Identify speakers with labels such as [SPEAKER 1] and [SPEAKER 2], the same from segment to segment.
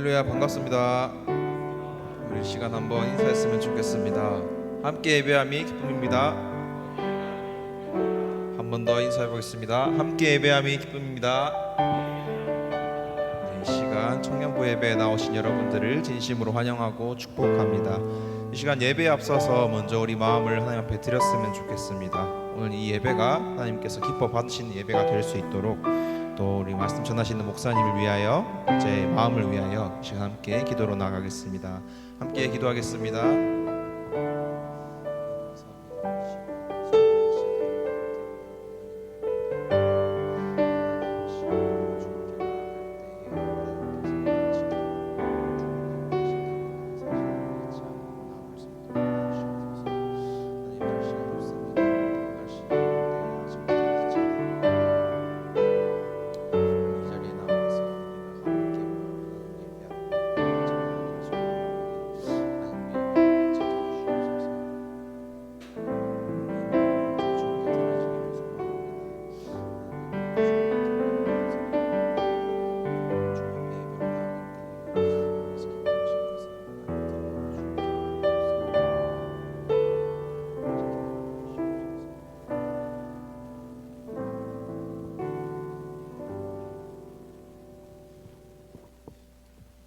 [SPEAKER 1] 할렐루야, 반갑습니다. 우리 시간 한번 인사했으면 좋겠습니다. 함께 예배함이 기쁨입니다. 한 번 더 인사해 보겠습니다. 함께 예배함이 기쁨입니다. 이 시간 청년부 예배에 나오신 여러분들을 진심으로 환영하고 축복합니다. 이 시간 예배에 앞서서 먼저 우리 마음을 하나님 앞에 드렸으면 좋겠습니다. 오늘 이 예배가 하나님께서 기뻐 받으시는 예배가 될 수 있도록, 또 우리 말씀 전하시는 목사님을 위하여, 제 마음을 위하여 이 시간 함께 기도로 나가겠습니다. 함께 기도하겠습니다.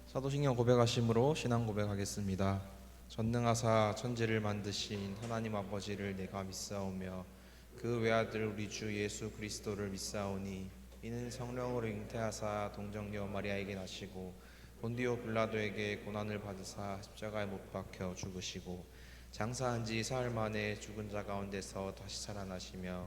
[SPEAKER 1] 사도신경 고백하심으로 신앙 고백하겠습니다. 전능하사 천지를 만드신 하나님 아버지를 내가 믿사오며 그 외아들 우리 주 예수 그리스도를 믿사오니 이는 성령으로 잉태하사 동정녀 마리아에게 나시고 본디오 빌라도에게 고난을 받으사 십자가에 못 박혀 죽으시고 장사한 지 사흘 만에 죽은 자 가운데서 다시 살아나시며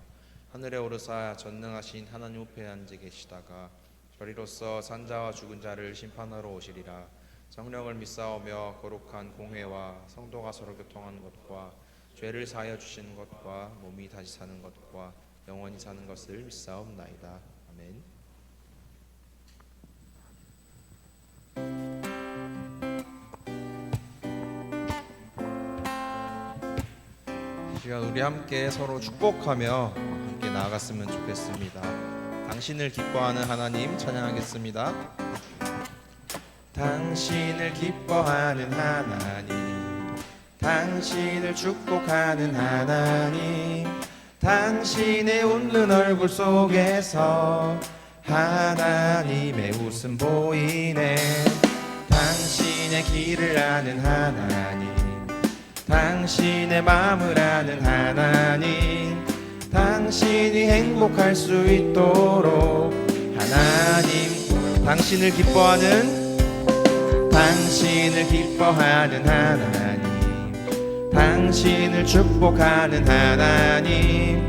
[SPEAKER 1] 하늘에 오르사 전능하신 하나님 우편에 앉아 계시다가 저리로서 산자와 죽은 자를 심판하러 오시리라. 성령을 믿사오며 거룩한 공회와 성도가 서로 교통하는 것과 죄를 사하여 주시는 것과 몸이 다시 사는 것과 영원히 사는 것을 믿사옵나이다. 아멘. 이 시간 우리 함께 서로 축복하며 함께 나아갔으면 좋겠습니다. 당신을 기뻐하는 하나님 찬양하겠습니다. 당신을 기뻐하는 하나님, 당신을 축복하는 하나님, 당신의 웃는 얼굴 속에서 하나님의 웃음 보이네. 당신의 길을 아는 하나님, 당신의 마음을 아는 하나님, 당신이 행복할 수 있도록 하나님, 당신을 기뻐하는, 당신을 기뻐하는 하나님, 당신을 축복하는 하나님,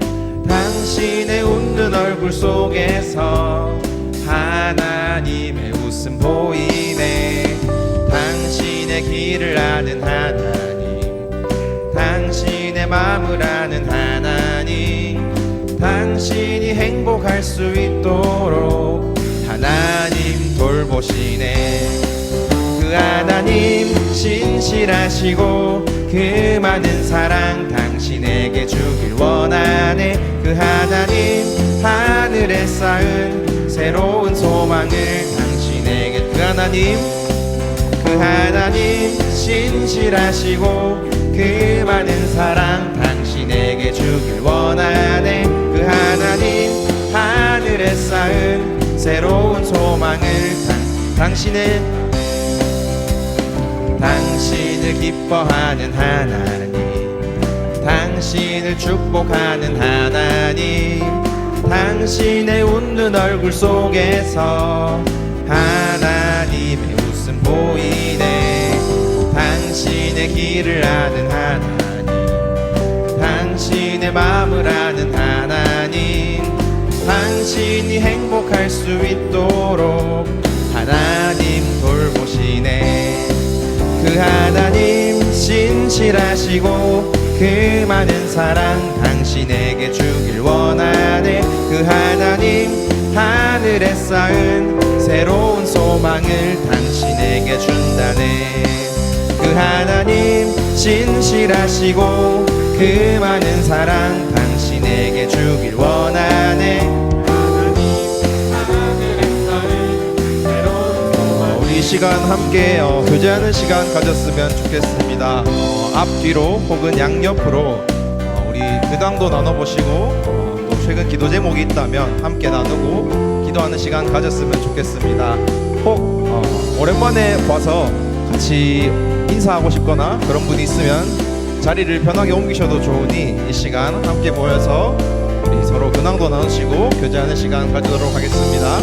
[SPEAKER 1] 당신의 웃는 얼굴 속에서 하나님의 웃음 보이네. 당신의 길을 아는 하나님, 당신의 마음을 아는 하나님, 당신이 행복할 수 있도록 하나님 돌보시네. 그 하나님 신실하시고 그 많은 사랑 당신에게 주길 원하네. 그 하나님 하늘에 쌓은 새로운 소망을 당신에게, 그 하나님 신실하시고 그 많은 사랑 당신에게 주길 원하네. 그 하나님 하늘에 쌓은 새로운 소망을 당신을 기뻐하는 하나님, 당신을 축복하는 하나님, 당신의 웃는 얼굴 속에서 하나님의 웃음 보이네. 당신의 길을 아는 하나님, 당신의 마음을 아는 하나님, 당신이 행복할 수 있도록 하나님 돌보시네. 그 하나님 신실하시고 그 많은 사랑 당신에게 주길 원하네. 그 하나님 하늘에 쌓은 새로운 소망을 당신에게 준다네. 그 하나님 신실하시고 그 많은 사랑 당신에게 주길 원하네. 시간 함께 교제하는 시간 가졌으면 좋겠습니다. 앞뒤로 혹은 양옆으로 우리 근황도 나눠보시고 또 최근 기도 제목이 있다면 함께 나누고 기도하는 시간 가졌으면 좋겠습니다. 혹 오랜만에 봐서 같이 인사하고 싶거나 그런 분이 있으면 자리를 편하게 옮기셔도 좋으니 이 시간 함께 모여서 우리 서로 근황도 나누시고 교제하는 시간 가지도록 하겠습니다.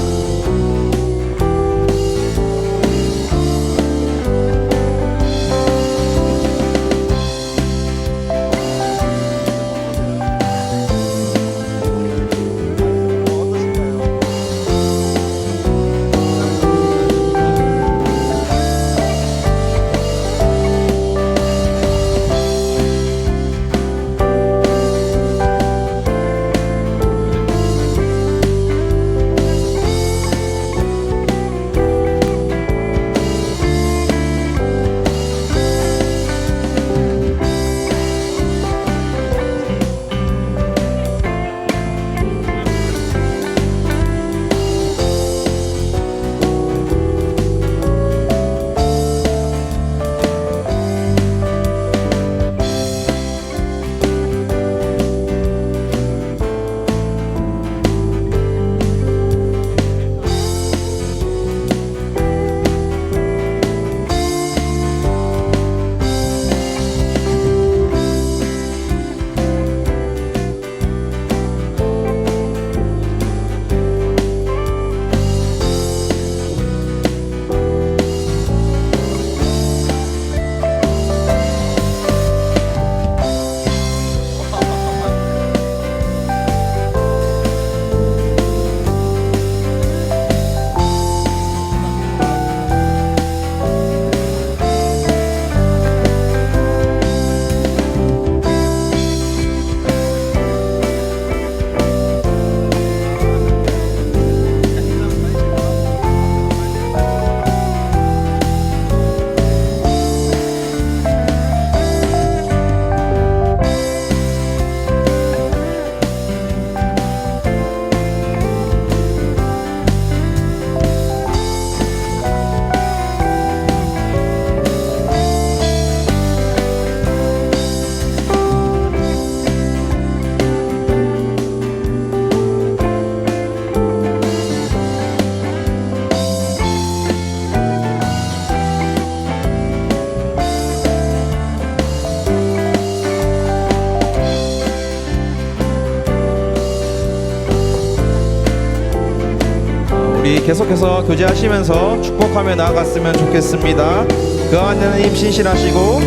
[SPEAKER 1] 우리 계속해서 교제하시면서 축복하며 나아갔으면 좋겠습니다. 그 하나님 신실하시고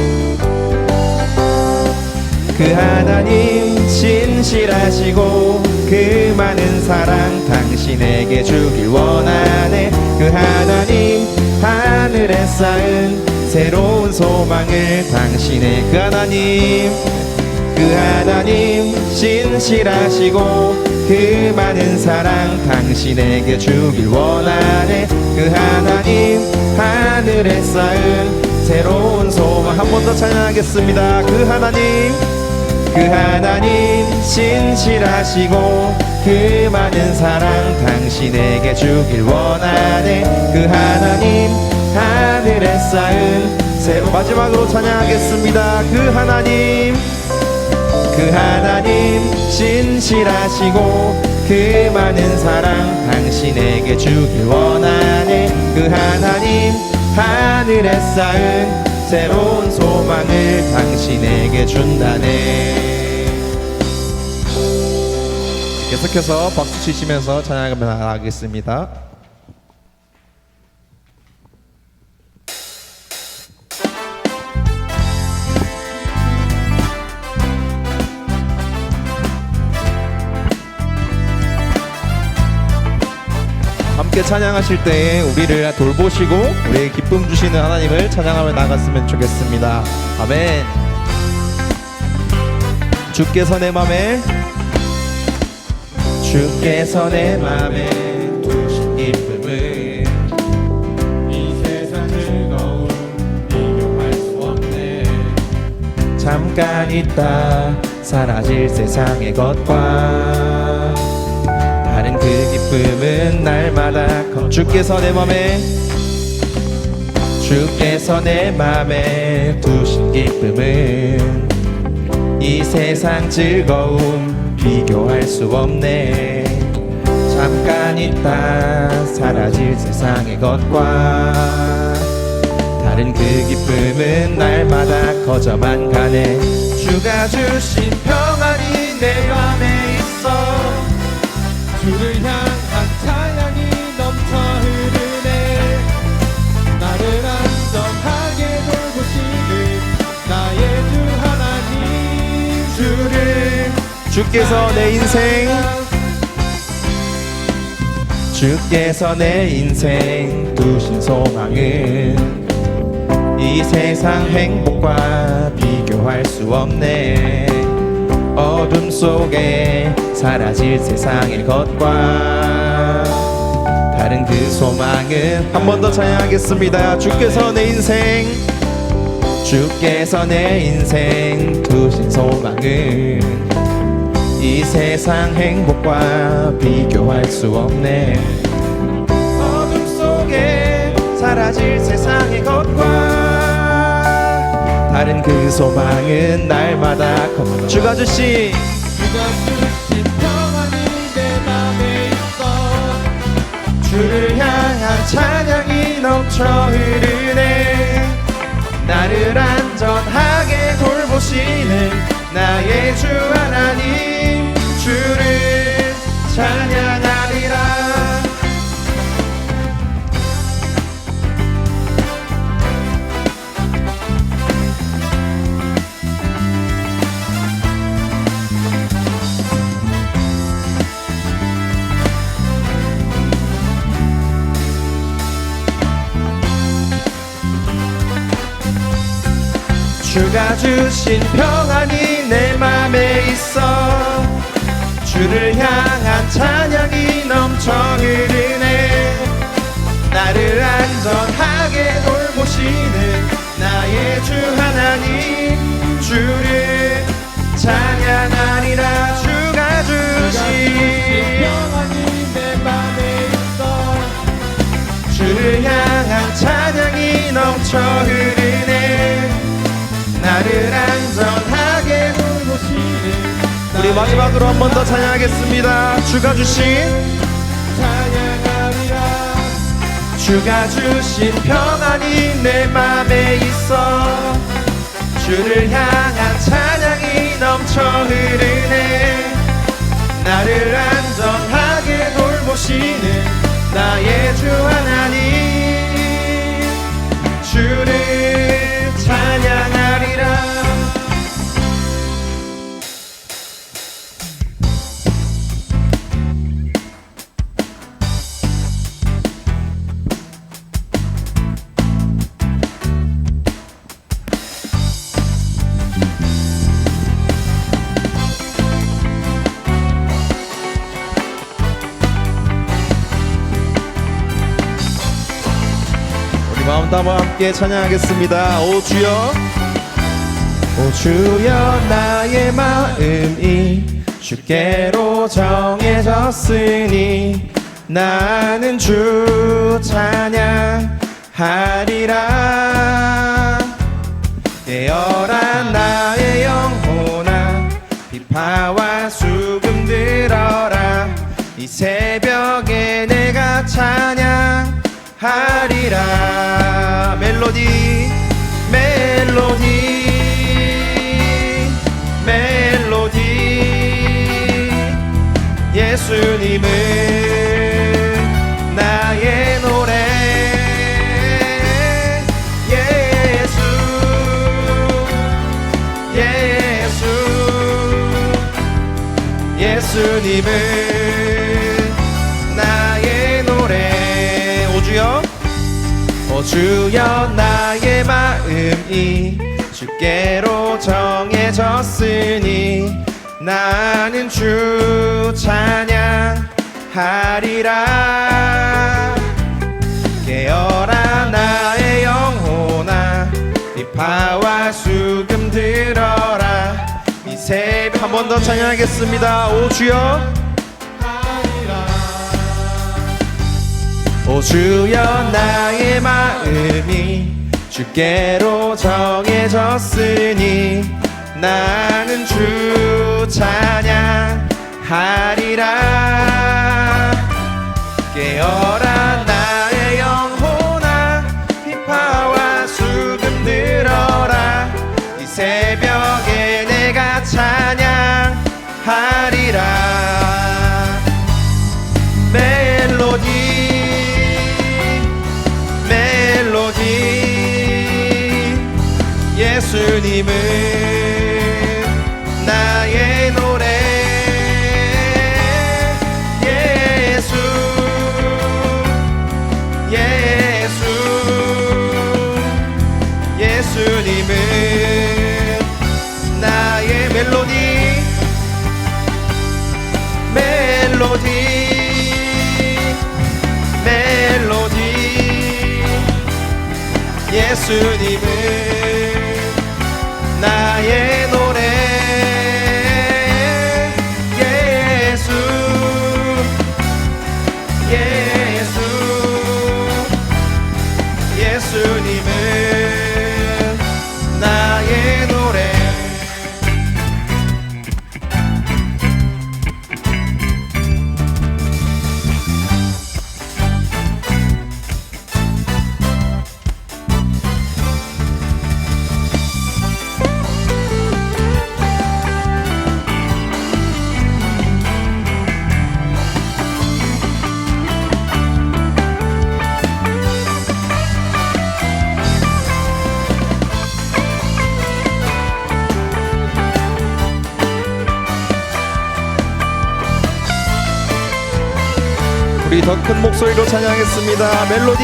[SPEAKER 1] 그 하나님 신실하시고 그 많은 사랑 당신에게 주길 원하네. 그 하나님 하늘에 쌓은 새로운 소망을 당신의 그 하나님 신실하시고 그 많은 사랑 당신에게 주길 원하네. 그 하나님 하늘에 쌓은 새로운 소망 한 번 더 찬양하겠습니다. 그 하나님 신실하시고 그 많은 사랑 당신에게 주길 원하네. 그 하나님 하늘에 쌓은 새로운 마지막으로 찬양하겠습니다. 그 하나님 신실하시고 그 많은 사랑 당신에게 주길 원하네. 그 하나님 하늘에 쌓은 새로운 소망을 당신에게 준다네. 계속해서 박수 치시면서 찬양하며 나가겠습니다. 함께 찬양하실 때에 우리를 돌보시고 우리에게 기쁨 주시는 하나님을 찬양하며 나갔으면 좋겠습니다. 아멘. 주께서 내 맘에 두신 기쁨을 이 세상 즐거움 비교할 수 없네. 잠깐 있다 사라질 세상의 것과 다른 그 기쁨은 날마다 주께서 내 맘에 주께서 내 맘에 두신 기쁨은 이 세상 즐거움 비교할 수 없네. 잠깐 있다 사라질 세상의 것과 다른 그 기쁨은 날마다 커져만 가네. 주가 주신 평안이 내 맘에 있어.
[SPEAKER 2] 주를 향한 찬양이 넘쳐 흐르네. 나를 안전하게 돌보시는 나의 주 하나님.
[SPEAKER 1] 주께서 내 인생 주께서 내 인생 두신 소망은 이 세상 행복과 비교할 수 없네. 어둠 속에 사라질 세상의 것과 다른 그 소망은 한 번 더 찬양하겠습니다. 주께서 내 인생 주께서 내 인생 두신 소망은 이 세상 행복과 비교할 수 없네. 어둠 속에 사라질 세상의 것과 다른 그 소망은 날마다 주가 주신
[SPEAKER 2] 평안이 내 맘에 있어.
[SPEAKER 1] 주를 향한 찬양이 넘쳐 흐르네. 나를 안전하게 돌보시는 나의 주 하나님. 주를 찬양하리라. 주가 주신 평안이 내 맘에 있어. 주를 향한 찬양이 넘쳐 흐르네. 나를 안전하게 돌보시는 나의 주 하나님. 주를 찬양하리라. 주가 주신
[SPEAKER 2] 평안이 내 맘에 있어.
[SPEAKER 1] 주를 향한 찬양이 넘쳐 흐르네. 나를 안전하게 돌보시는. 우리 마지막으로 한 번 더 찬양하겠습니다. 주가 주신
[SPEAKER 2] 찬양하리라.
[SPEAKER 1] 주가 주신 평안이 내 맘에 있어. 주를 향한 찬양이 넘쳐 흐르네. 나를 안전하게 돌보시는 나의 주 하나님. 주를 찬양하리라. 마음 담아 함께 찬양하겠습니다. 오 주여, 오 주여, 나의 마음이 주께로 정해졌으니 나는 주 찬양하리라. 깨어라 나의 영혼아, 비파와 수금 들어라. 이 새벽에 내가 찬양하리라. 멜로디 멜로디 멜로디. 예수님은 나의 노래. 예수 예수 예수님은 나의 노래. 오주여, 오주여, 나의 마음이 주께로 정해졌으니 나는 주 찬양하리라. 깨어라 나의 영혼아, 비파와 수금 들어라. 이 새벽 한 번 더 찬양하겠습니다. 오주여, 오주여, 나의 마음이 주께로 정해졌으니 나는 주 찬양하리라. 깨어라 나의 영혼아, 비파와 수금 들어라. 이 새벽에 내가 찬양하리라. 멜로디 예수님은 나의 노래. 예수 예수님은 나의 멜로디. 예수님은 나의 노래. 예수님은 나의 노래. 우리 더 큰 목소리로 찬양하겠습니다. 멜로디.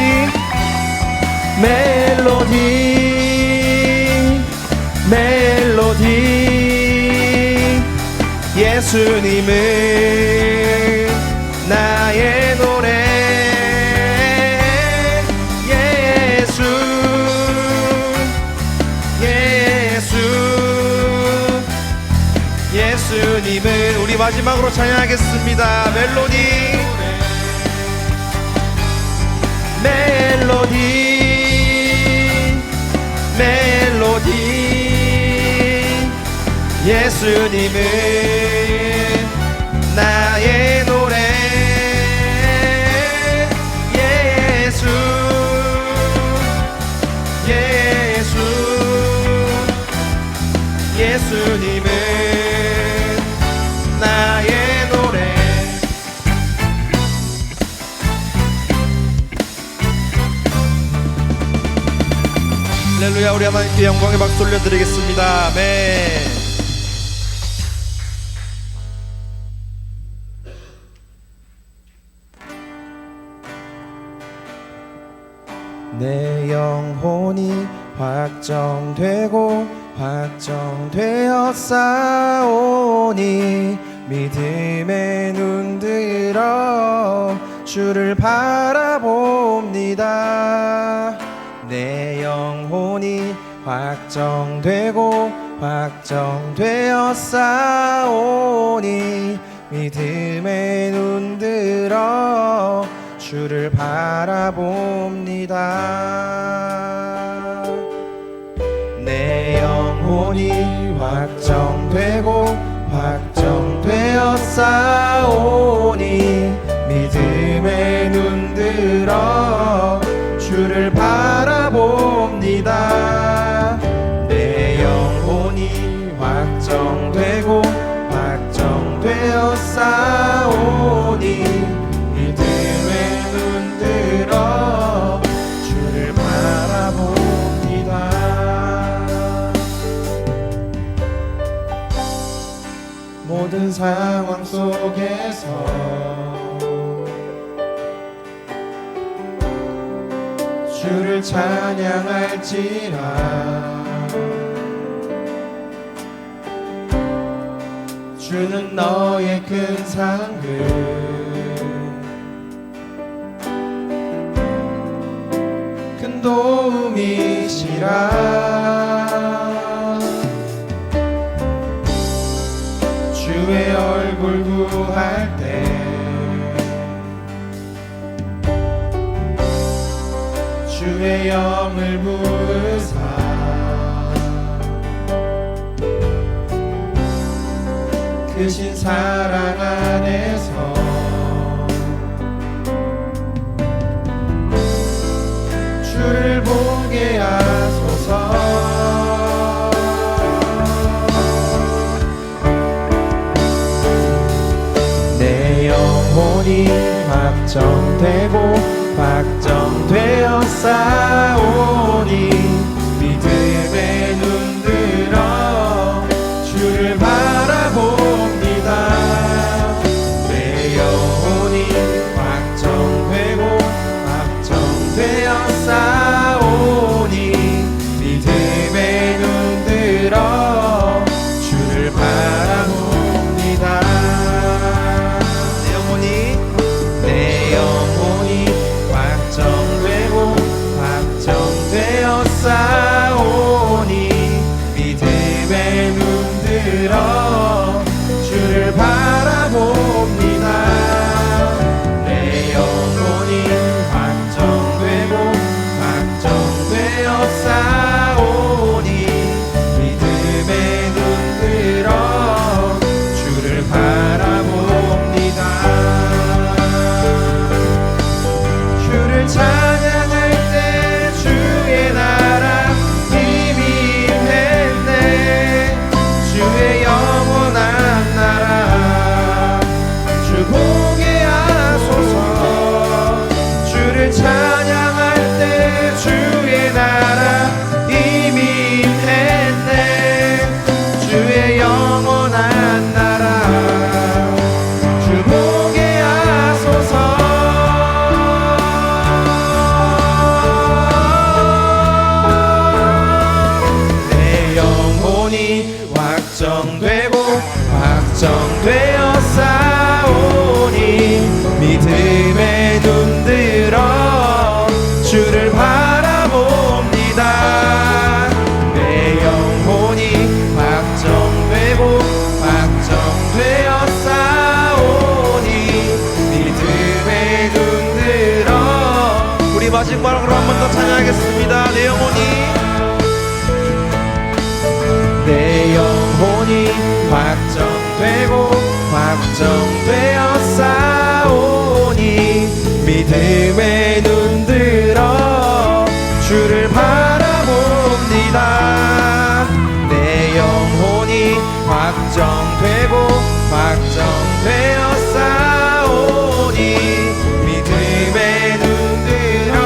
[SPEAKER 1] 예수님은 나의 노래. 예수님은 우리 마지막으로 찬양하겠습니다. 멜로디. 예수님은 나의 노래. 예수님은 나의 노래. 할렐루야. 우리 하나님께 영광의 박수 올려드리겠습니다. 아멘. 내 영혼이 확정되었사오니 믿음의 눈들어 주를 바라봅니다. 내 영혼이 확정되었사오니 믿음의 눈들어 주를 바라봅니다. 내 영혼이 확정되었사오니 믿음의 눈들어 주를 바라봅니다. 내 영혼이 확정되었사오니 믿음의 눈들어 주를 바라봅니다. 모든 상황 속에서 주를 찬양할지라. 주는 너의 큰 상급 큰 도움이시라. 주의 얼굴 구할 때 주의 영을 부으 사랑 안에서 주를 보게 하소서. 내 영혼이 확정되고 확정되어 싸우니 믿음에 눈들어 주를 바라봅니다. 내 영혼이 확정되고 확정되어 싸우니 믿음에 눈들어 주를 바라봅니다. 내 영혼이 확정되고 확정되어 싸우니 믿음에 눈들어 주를 바라봅니다. 내 영혼이 확정되고 확정되어 싸우니 믿음에 눈들어 주를 바라봅니다. 주를 찬양할 때 주의 나라 힘이 임했네. 주의 영원한 나라 주 보게 하소서. 주를 찬양할 때 주의 나라 힘이 임했네. 주의 영원한 나라 주 보게 하소서. 확정되고 확정되어 싸우니 믿음에 눈들어 주를 바라봅니다. 내 영혼이 확정되고 확정되어 싸우니 믿음에 눈들어. 우리 마지막으로 한 번 더 찬양하겠습니다. 내 영혼이 확정되고 확정되어 싸우니 믿음에 눈들어 주를 바라봅니다. 내 영혼이 확정되고 확정되어 싸우니 믿음에 눈들어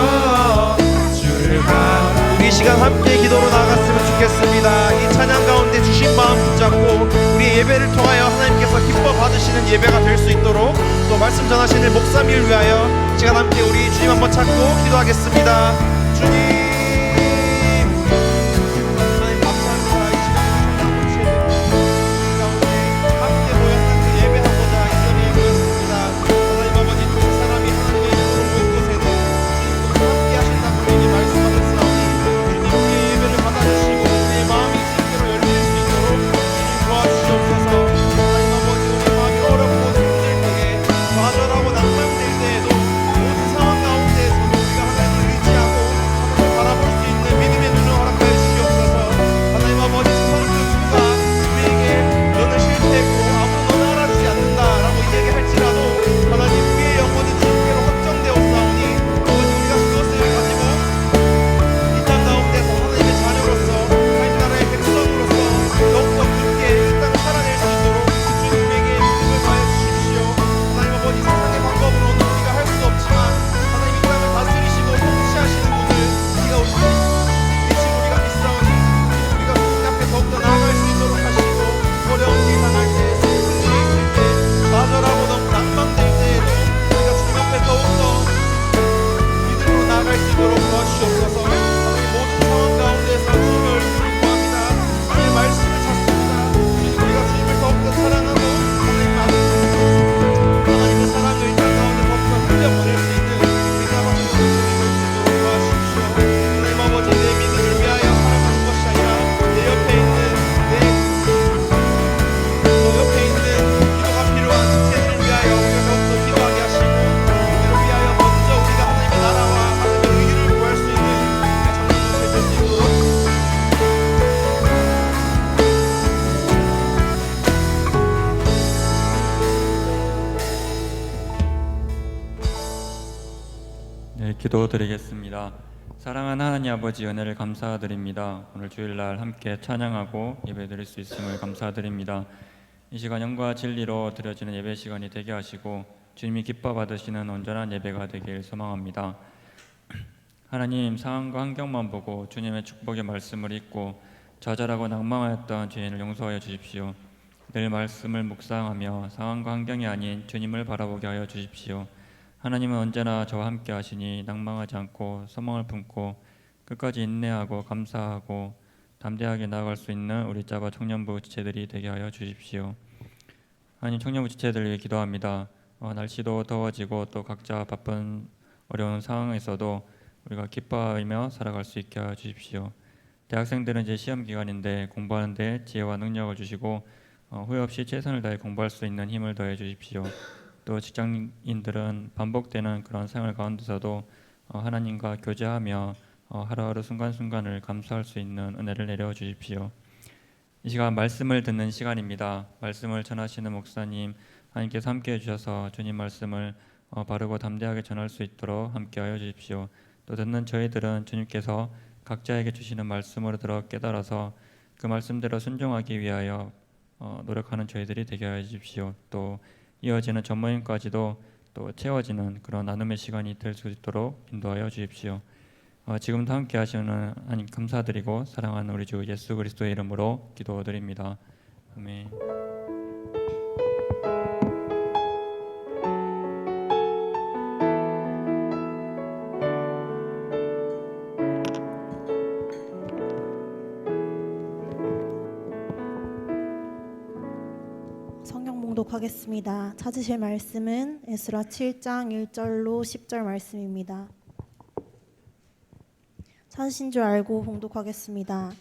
[SPEAKER 1] 주를 바라봅니다. 우리 시간 함께 기도로 나갔으면 좋겠습니다. 이 찬양 가운데 주신 마음 붙잡고 우리 예배를 통하여 하나님께서 기뻐 받으시는 예배가 될 수 있도록 또 말씀 전하시는 목사님을 위하여 시간 함께 우리 주님 한번 찾고 기도하겠습니다. 주님, 하나님 감사합니다. 이 시간 가운데 함께 모여 하나님께 예배하고자 이 자리에 모였습니다. 하나님 아버지, 두 사람이 하나님의 이름으로 모인 곳에는 주님께서 함께 하신다고 우리에게 말씀하셨사오니 주님 우리의 예배를 받아주시고 우리의 마음이 주님께로 열릴 수 있도록 주님 도와주시옵소서. 하나님 아버지, 우리 마음이 어렵고 힘들 때에 좌절하고 낙담될 때에도 모든 상황 가운데에서도 우리가 하나님을 의지하고
[SPEAKER 3] 네, 기도드리겠습니다. 사랑하는 하나님 아버지, 은혜를 감사드립니다. 오늘 주일날 함께 찬양하고 예배드릴 수 있음을 감사드립니다. 이 시간 영과 진리로 드려지는 예배 시간이 되게 하시고 주님이 기뻐 받으시는 온전한 예배가 되길 소망합니다. 하나님, 상황과 환경만 보고 주님의 축복의 말씀을 읽고 좌절하고 낭망하였던 죄인을 용서하여 주십시오. 늘 말씀을 묵상하며 상황과 환경이 아닌 주님을 바라보게 하여 주십시오. 하나님은 언제나 저와 함께 하시니 낭망하지 않고 소망을 품고 끝까지 인내하고 감사하고 담대하게 나아갈 수 있는 우리 짜바 청년부 지체들이 되게 하여 주십시오. 하나님, 청년부 지체들 위해 기도합니다. 날씨도 더워지고 또 각자 바쁜 어려운 상황에서도 우리가 기뻐하며 살아갈 수 있게 하여 주십시오. 대학생들은 이제 시험 기간인데 공부하는 데 지혜와 능력을 주시고 후회 없이 최선을 다해 공부할 수 있는 힘을 더해 주십시오. 또 직장인들은 반복되는 그런 생활 가운데서도 하나님과 교제하며 하루하루 순간순간을 감수할 수 있는 은혜를 내려 주십시오. 이 시간 말씀을 듣는 시간입니다. 말씀을 전하시는 목사님, 하나님께서 함께해 주셔서 주님 말씀을 바르고 담대하게 전할 수 있도록 함께하여 주십시오. 또 듣는 저희들은 주님께서 각자에게 주시는 말씀으로 들어 깨달아서 그 말씀대로 순종하기 위하여 노력하는 저희들이 되게 하여 주십시오. 또 이어지는 전모임까지도 또 채워지는 그런 나눔의 시간이 될 수 있도록 인도하여 주십시오. 지금도 함께 하시는 하나님 감사드리고 사랑하는 우리 주 예수 그리스도의 이름으로 기도드립니다. 아멘.
[SPEAKER 4] 성경 봉독하겠습니다. 찾으실 말씀은 에스라 7장 1절로 10절 말씀입니다. 찾으신 줄 알고 봉독하겠습니다.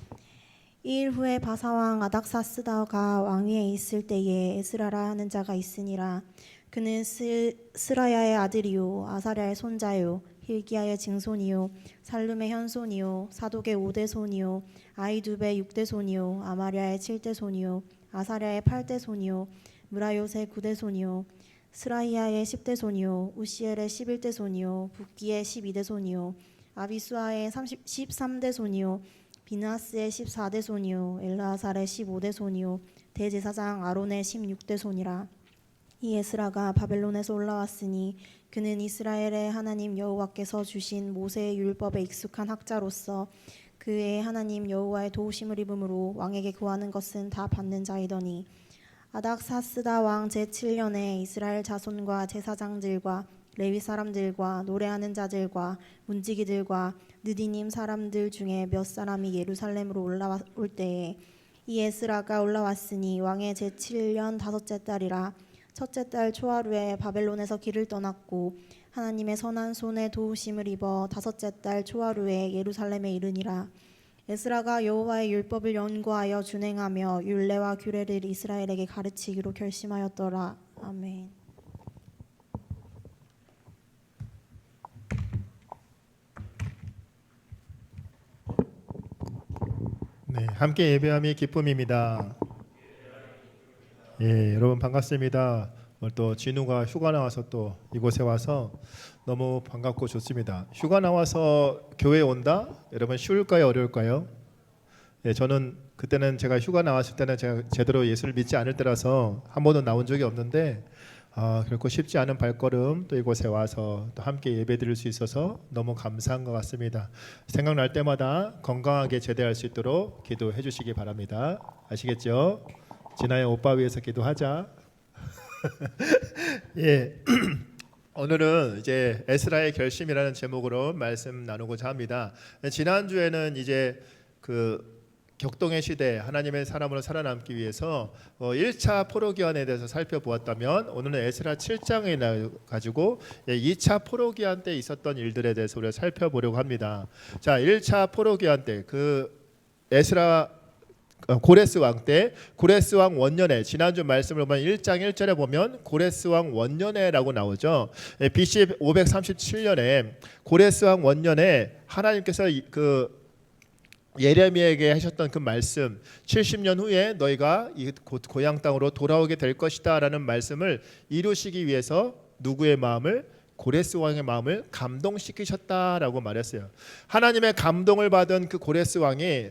[SPEAKER 4] 이 일 후에 바사왕 아닥사스다가 왕위에 있을 때에 에스라라 하는 자가 있으니라. 그는 스라야의 아들이요 아사랴의 손자요 hil기야의 증손이요 살룸의 현손이요 사독의 5대 손이요 아이두베의 6대 손이요 아마랴의 7대 손이요 아사랴의 8대 손이요 무라요의 9대 손이요 스라이야의 10대 손이요 우시엘의 11대 손이요 붓기의 12대 손이요 아비수아의 13대 손이요 비나스의 14대 손이요 엘라살의 15대 손이요 대제사장 아론의 16대 손이라. 이 에스라가 바벨론에서 올라왔으니 그는 이스라엘의 하나님 여호와께서 주신 모세의 율법에 익숙한 학자로서 그의 하나님 여호와의 도우심을 입음으로 왕에게 구하는 것은 다 받는 자이더니 아닥사스다 왕 제7년에 이스라엘 자손과 제사장들과 레위 사람들과 노래하는 자들과 문지기들과 느디님 사람들 중에 몇 사람이 예루살렘으로 올라올 때에 이 에스라가 올라왔으니 왕의 제7년 다섯째 달이라. 첫째 달 초하루에 바벨론에서 길을 떠났고 하나님의 선한 손에 도우심을 입어 다섯째 달 초하루에 예루살렘에 이르니라. 에스라가 여호와의 율법을 연구하여 준행하며 율례와 규례를 이스라엘에게 가르치기로 결심하였더라. 아멘.
[SPEAKER 5] 네, 함께 예배함이 기쁨입니다. 예, 여러분 반갑습니다. 오늘 또 진우가 휴가 나와서 또 이곳에 와서 너무 반갑고 좋습니다. 휴가 나와서 교회에 온다? 여러분 쉬울까요, 어려울까요? 예, 저는 그때는 제가 휴가 나왔을 때는 제가 제대로 예수를 믿지 않을 때라서 한 번도 나온 적이 없는데 결코 쉽지 않은 발걸음 또 이곳에 와서 또 함께 예배드릴 수 있어서 너무 감사한 것 같습니다. 생각날 때마다 건강하게 제대할 수 있도록 기도해 주시기 바랍니다. 아시겠죠? 진아의 오빠 위해서 기도하자. 예. 오늘은 이제 에스라의 결심이라는 제목으로 말씀 나누고자 합니다. 지난주에는 이제 그 격동의 시대 하나님의 사람으로 살아남기 위해서 1차 포로기한에 대해서 살펴보았다면 오늘은 에스라 7장에 가지고 2차 포로기한 때 있었던 일들에 대해서 우리가 살펴보려고 합니다. 자, 1차 포로기한 때 그 에스라 고레스 왕 때 고레스 왕 원년에 지난주 말씀을 보면 1장 1절에 보면 고레스 왕 원년에라고 나오죠. BC 537년에 고레스 왕 원년에 하나님께서 그 예레미야에게 하셨던 그 말씀 70년 후에 너희가 곧 고향 땅으로 돌아오게 될 것이다 라는 말씀을 이루시기 위해서 누구의 마음을? 고레스 왕의 마음을 감동시키셨다라고 말했어요. 하나님의 감동을 받은 그 고레스 왕이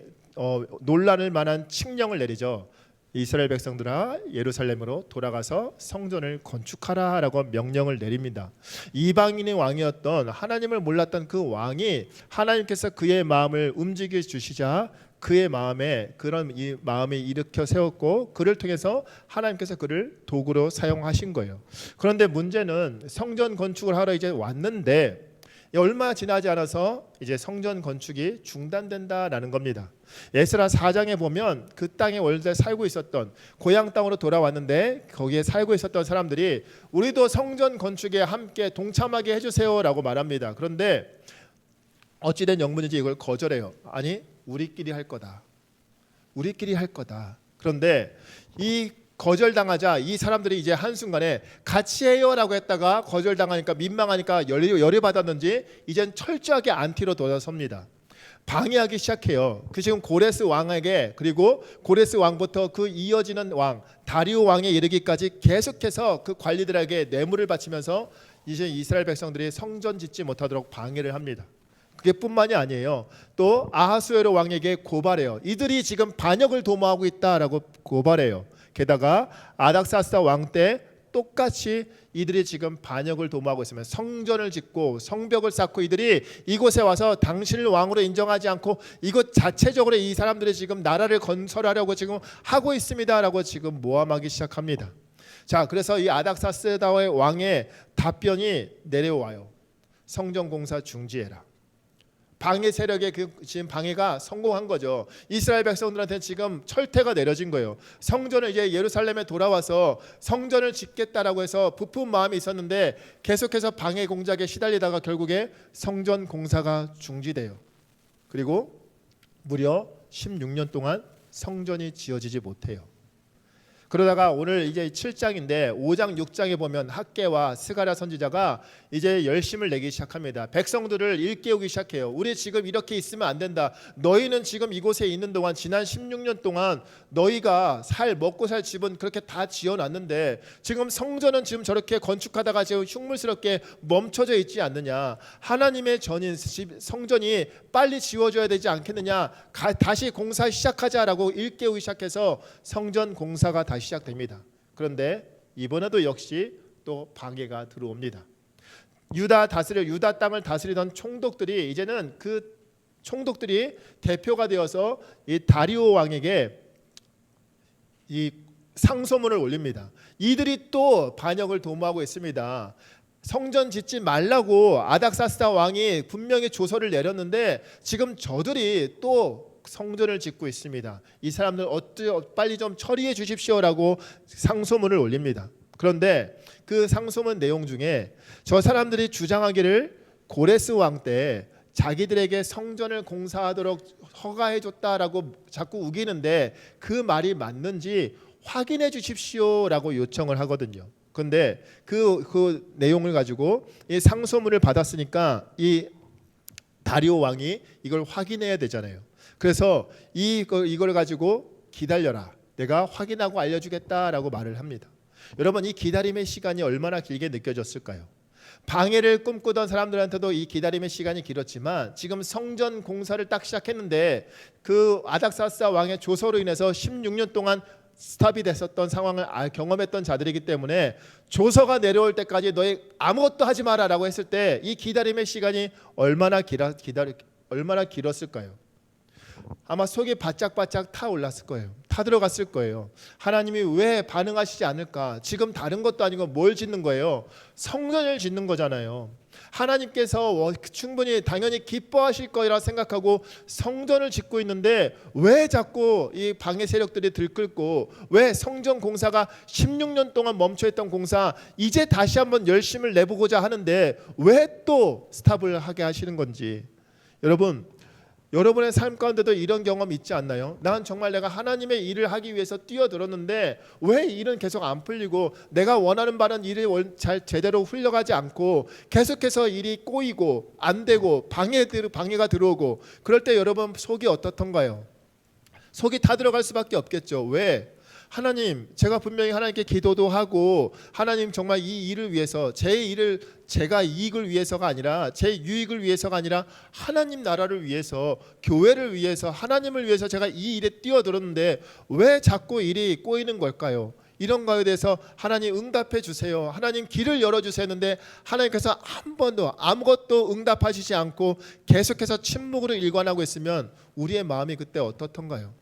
[SPEAKER 5] 놀랄 만한 칙령을 내리죠. 이스라엘 백성들아 예루살렘으로 돌아가서 성전을 건축하라라고 명령을 내립니다. 이방인의 왕이었던 하나님을 몰랐던 그 왕이 하나님께서 그의 마음을 움직여 주시자 그의 마음에 그런 이 마음이 일으켜 세웠고 그를 통해서 하나님께서 그를 도구로 사용하신 거예요. 그런데 문제는 성전 건축을 하러 이제 왔는데 얼마 지나지 않아서 이제 성전 건축이 중단된다라는 겁니다. 에스라 4장에 보면 그 땅에 원래 살고 있었던 고향 땅으로 돌아왔는데 거기에 살고 있었던 사람들이 우리도 성전 건축에 함께 동참하게 해주세요라고 말합니다. 그런데 어찌된 영문인지 이걸 거절해요. 아니 우리끼리 할 거다. 우리끼리 할 거다. 그런데 이 거절당하자 이 사람들이 이제 한순간에 같이 해요라고 했다가 거절당하니까 민망하니까 열이 받았는지 이젠 철저하게 안티로 돌아섭니다. 방해하기 시작해요. 그 지금 고레스 왕에게 그리고 고레스 왕부터 그 이어지는 왕 다리오 왕에 이르기까지 계속해서 그 관리들에게 뇌물을 바치면서 이제 이스라엘 백성들이 성전 짓지 못하도록 방해를 합니다. 그게 뿐만이 아니에요. 또 아하수에로 왕에게 고발해요. 이들이 지금 반역을 도모하고 있다라고 고발해요. 게다가 아닥사스다 왕 때 똑같이 이들이 지금 반역을 도모하고 있으면 성전을 짓고 성벽을 쌓고 이들이 이곳에 와서 당신을 왕으로 인정하지 않고 이것 자체적으로 이 사람들이 지금 나라를 건설하려고 지금 하고 있습니다라고 지금 모함하기 시작합니다. 자, 그래서 이 아닥사스다의 왕의 답변이 내려와요. 성전 공사 중지해라. 방해 세력의 그 지금 방해가 성공한 거죠. 이스라엘 백성들한테 지금 철퇴가 내려진 거예요. 성전을 이제 예루살렘에 돌아와서 성전을 짓겠다라고 해서 부푼 마음이 있었는데 계속해서 방해 공작에 시달리다가 결국에 성전 공사가 중지돼요. 그리고 무려 16년 동안 성전이 지어지지 못해요. 그러다가 오늘 이제 7장인데 5장 6장에 보면 학개와 스가랴 선지자가 이제 열심을 내기 시작합니다. 백성들을 일깨우기 시작해요. 우리 지금 이렇게 있으면 안 된다. 너희는 지금 이곳에 있는 동안 지난 16년 동안 너희가 먹고 살 집은 그렇게 다 지어놨는데 지금 성전은 지금 저렇게 건축하다가 지금 흉물스럽게 멈춰져 있지 않느냐. 하나님의 전인 성전이 빨리 지어져야 되지 않겠느냐. 다시 공사 시작하자라고 일깨우기 시작해서 성전 공사가 다시 시작됩니다. 그런데 이번에도 역시 또 방해가 들어옵니다. 유다 땅을 다스리던 총독들이 이제는 그 총독들이 대표가 되어서 이 다리오 왕에게 이 상소문을 올립니다. 이들이 또 반역을 도모하고 있습니다. 성전 짓지 말라고 아닥사스다 왕이 분명히 조서를 내렸는데 지금 저들이 또 성전을 짓고 있습니다. 이 사람들 빨리 좀 처리해 주십시오라고 상소문을 올립니다. 그런데 그 상소문 내용 중에 저 사람들이 주장하기를 고레스 왕 때 자기들에게 성전을 공사하도록 허가해 줬다라고 자꾸 우기는데 그 말이 맞는지 확인해 주십시오라고 요청을 하거든요. 그런데 그 내용을 가지고 이 상소문을 받았으니까 이 다리오 왕이 이걸 확인해야 되잖아요. 그래서 이걸 가지고 기다려라. 내가 확인하고 알려주겠다라고 말을 합니다. 여러분 이 기다림의 시간이 얼마나 길게 느껴졌을까요? 방해를 꿈꾸던 사람들한테도 이 기다림의 시간이 길었지만 지금 성전 공사를 딱 시작했는데 그 아닥사스다 왕의 조서로 인해서 16년 동안 스탑이 됐었던 상황을 경험했던 자들이기 때문에 조서가 내려올 때까지 너희 아무것도 하지 마라라고 했을 때 이 기다림의 시간이 얼마나 길었을까요? 아마 속이 바짝바짝 타올랐을 거예요. 타들어갔을 거예요. 하나님이 왜 반응하시지 않을까? 지금 다른 것도 아니고 뭘 짓는 거예요? 성전을 짓는 거잖아요. 하나님께서 충분히 당연히 기뻐하실 거라 생각하고 성전을 짓고 있는데 왜 자꾸 이 방해 세력들이 들끓고 왜 성전 공사가 16년 동안 멈춰있던 공사 이제 다시 한번 열심을 내보고자 하는데 왜 또 스탑을 하게 하시는 건지. 여러분의 삶 가운데도 이런 경험 있지 않나요? 난 정말 내가 하나님의 일을 하기 위해서 뛰어들었는데 왜 일은 계속 안 풀리고 내가 원하는 바는 일이 잘 제대로 흘러가지 않고 계속해서 일이 꼬이고 안 되고 방해가 들어오고 그럴 때 여러분 속이 어떻던가요? 속이 타들어갈 수밖에 없겠죠. 왜? 하나님, 제가 분명히 하나님께 기도도 하고 하나님 정말 이 일을 위해서 제 일을 제가 이익을 위해서가 아니라 제 유익을 위해서가 아니라 하나님 나라를 위해서 교회를 위해서 하나님을 위해서 제가 이 일에 뛰어들었는데 왜 자꾸 일이 꼬이는 걸까요? 이런 거에 대해서 하나님 응답해 주세요. 하나님 길을 열어주세요 했는데 하나님께서 한 번도 아무것도 응답하시지 않고 계속해서 침묵으로 일관하고 있으면 우리의 마음이 그때 어떻던가요?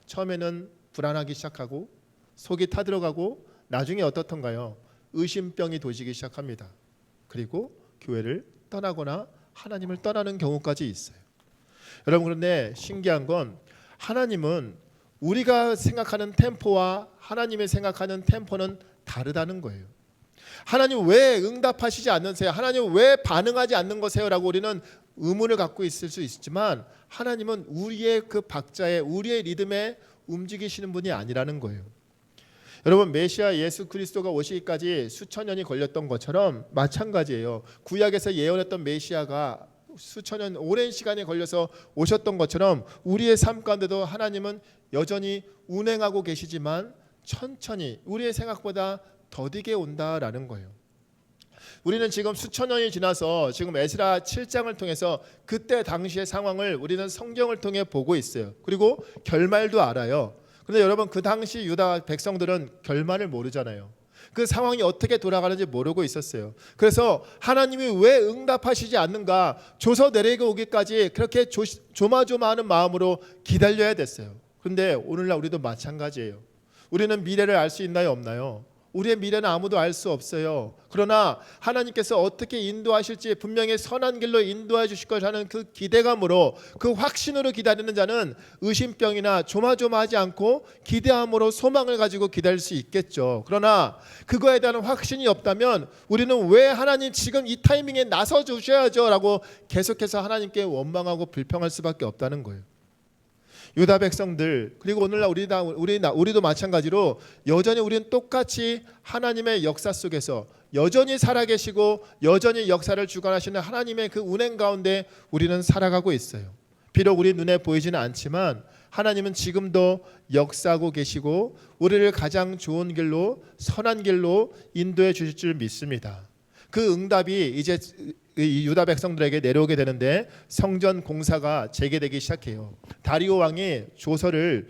[SPEAKER 5] 처음에는 불안하기 시작하고 속이 타들어가고 나중에 어떻던가요? 의심병이 도지기 시작합니다. 그리고 교회를 떠나거나 하나님을 떠나는 경우까지 있어요. 여러분, 그런데 신기한 건 하나님은 우리가 생각하는 템포와 하나님이 생각하는 템포는 다르다는 거예요. 하나님 왜 응답하시지 않으세요? 하나님 왜 반응하지 않는 거세요? 라고 우리는 의문을 갖고 있을 수 있지만 하나님은 우리의 그 박자에 우리의 리듬에 움직이시는 분이 아니라는 거예요. 여러분, 메시아 예수 그리스도가 오시기까지 수천 년이 걸렸던 것처럼 마찬가지예요. 구약에서 예언했던 메시아가 수천 년 오랜 시간이 걸려서 오셨던 것처럼 우리의 삶 가운데도 하나님은 여전히 운행하고 계시지만 천천히 우리의 생각보다 더디게 온다라는 거예요. 우리는 지금 수천 년이 지나서 지금 에스라 7장을 통해서 그때 당시의 상황을 우리는 성경을 통해 보고 있어요. 그리고 결말도 알아요. 그런데 여러분, 그 당시 유다 백성들은 결말을 모르잖아요. 그 상황이 어떻게 돌아가는지 모르고 있었어요. 그래서 하나님이 왜 응답하시지 않는가, 조서 내리고 오기까지 그렇게 조마조마하는 마음으로 기다려야 됐어요. 그런데 오늘날 우리도 마찬가지예요. 우리는 미래를 알 수 있나요, 없나요? 우리의 미래는 아무도 알 수 없어요. 그러나 하나님께서 어떻게 인도하실지 분명히 선한 길로 인도해 주실 것이라는 그 기대감으로, 그 확신으로 기다리는 자는 의심병이나 조마조마하지 않고 기대함으로 소망을 가지고 기다릴 수 있겠죠. 그러나 그거에 대한 확신이 없다면 우리는 왜 하나님 지금 이 타이밍에 나서 주셔야죠 라고 계속해서 하나님께 원망하고 불평할 수밖에 없다는 거예요. 유다 백성들, 그리고 오늘날 우리도 마찬가지로 여전히 우리는 똑같이 하나님의 역사 속에서 여전히 살아계시고 여전히 역사를 주관하시는 하나님의 그 운행 가운데 우리는 살아가고 있어요. 비록 우리 눈에 보이지는 않지만 하나님은 지금도 역사하고 계시고 우리를 가장 좋은 길로, 선한 길로 인도해 주실 줄 믿습니다. 그 응답이 이제 이 유다 백성들에게 내려오게 되는데 성전 공사가 재개되기 시작해요. 다리오 왕이 조서를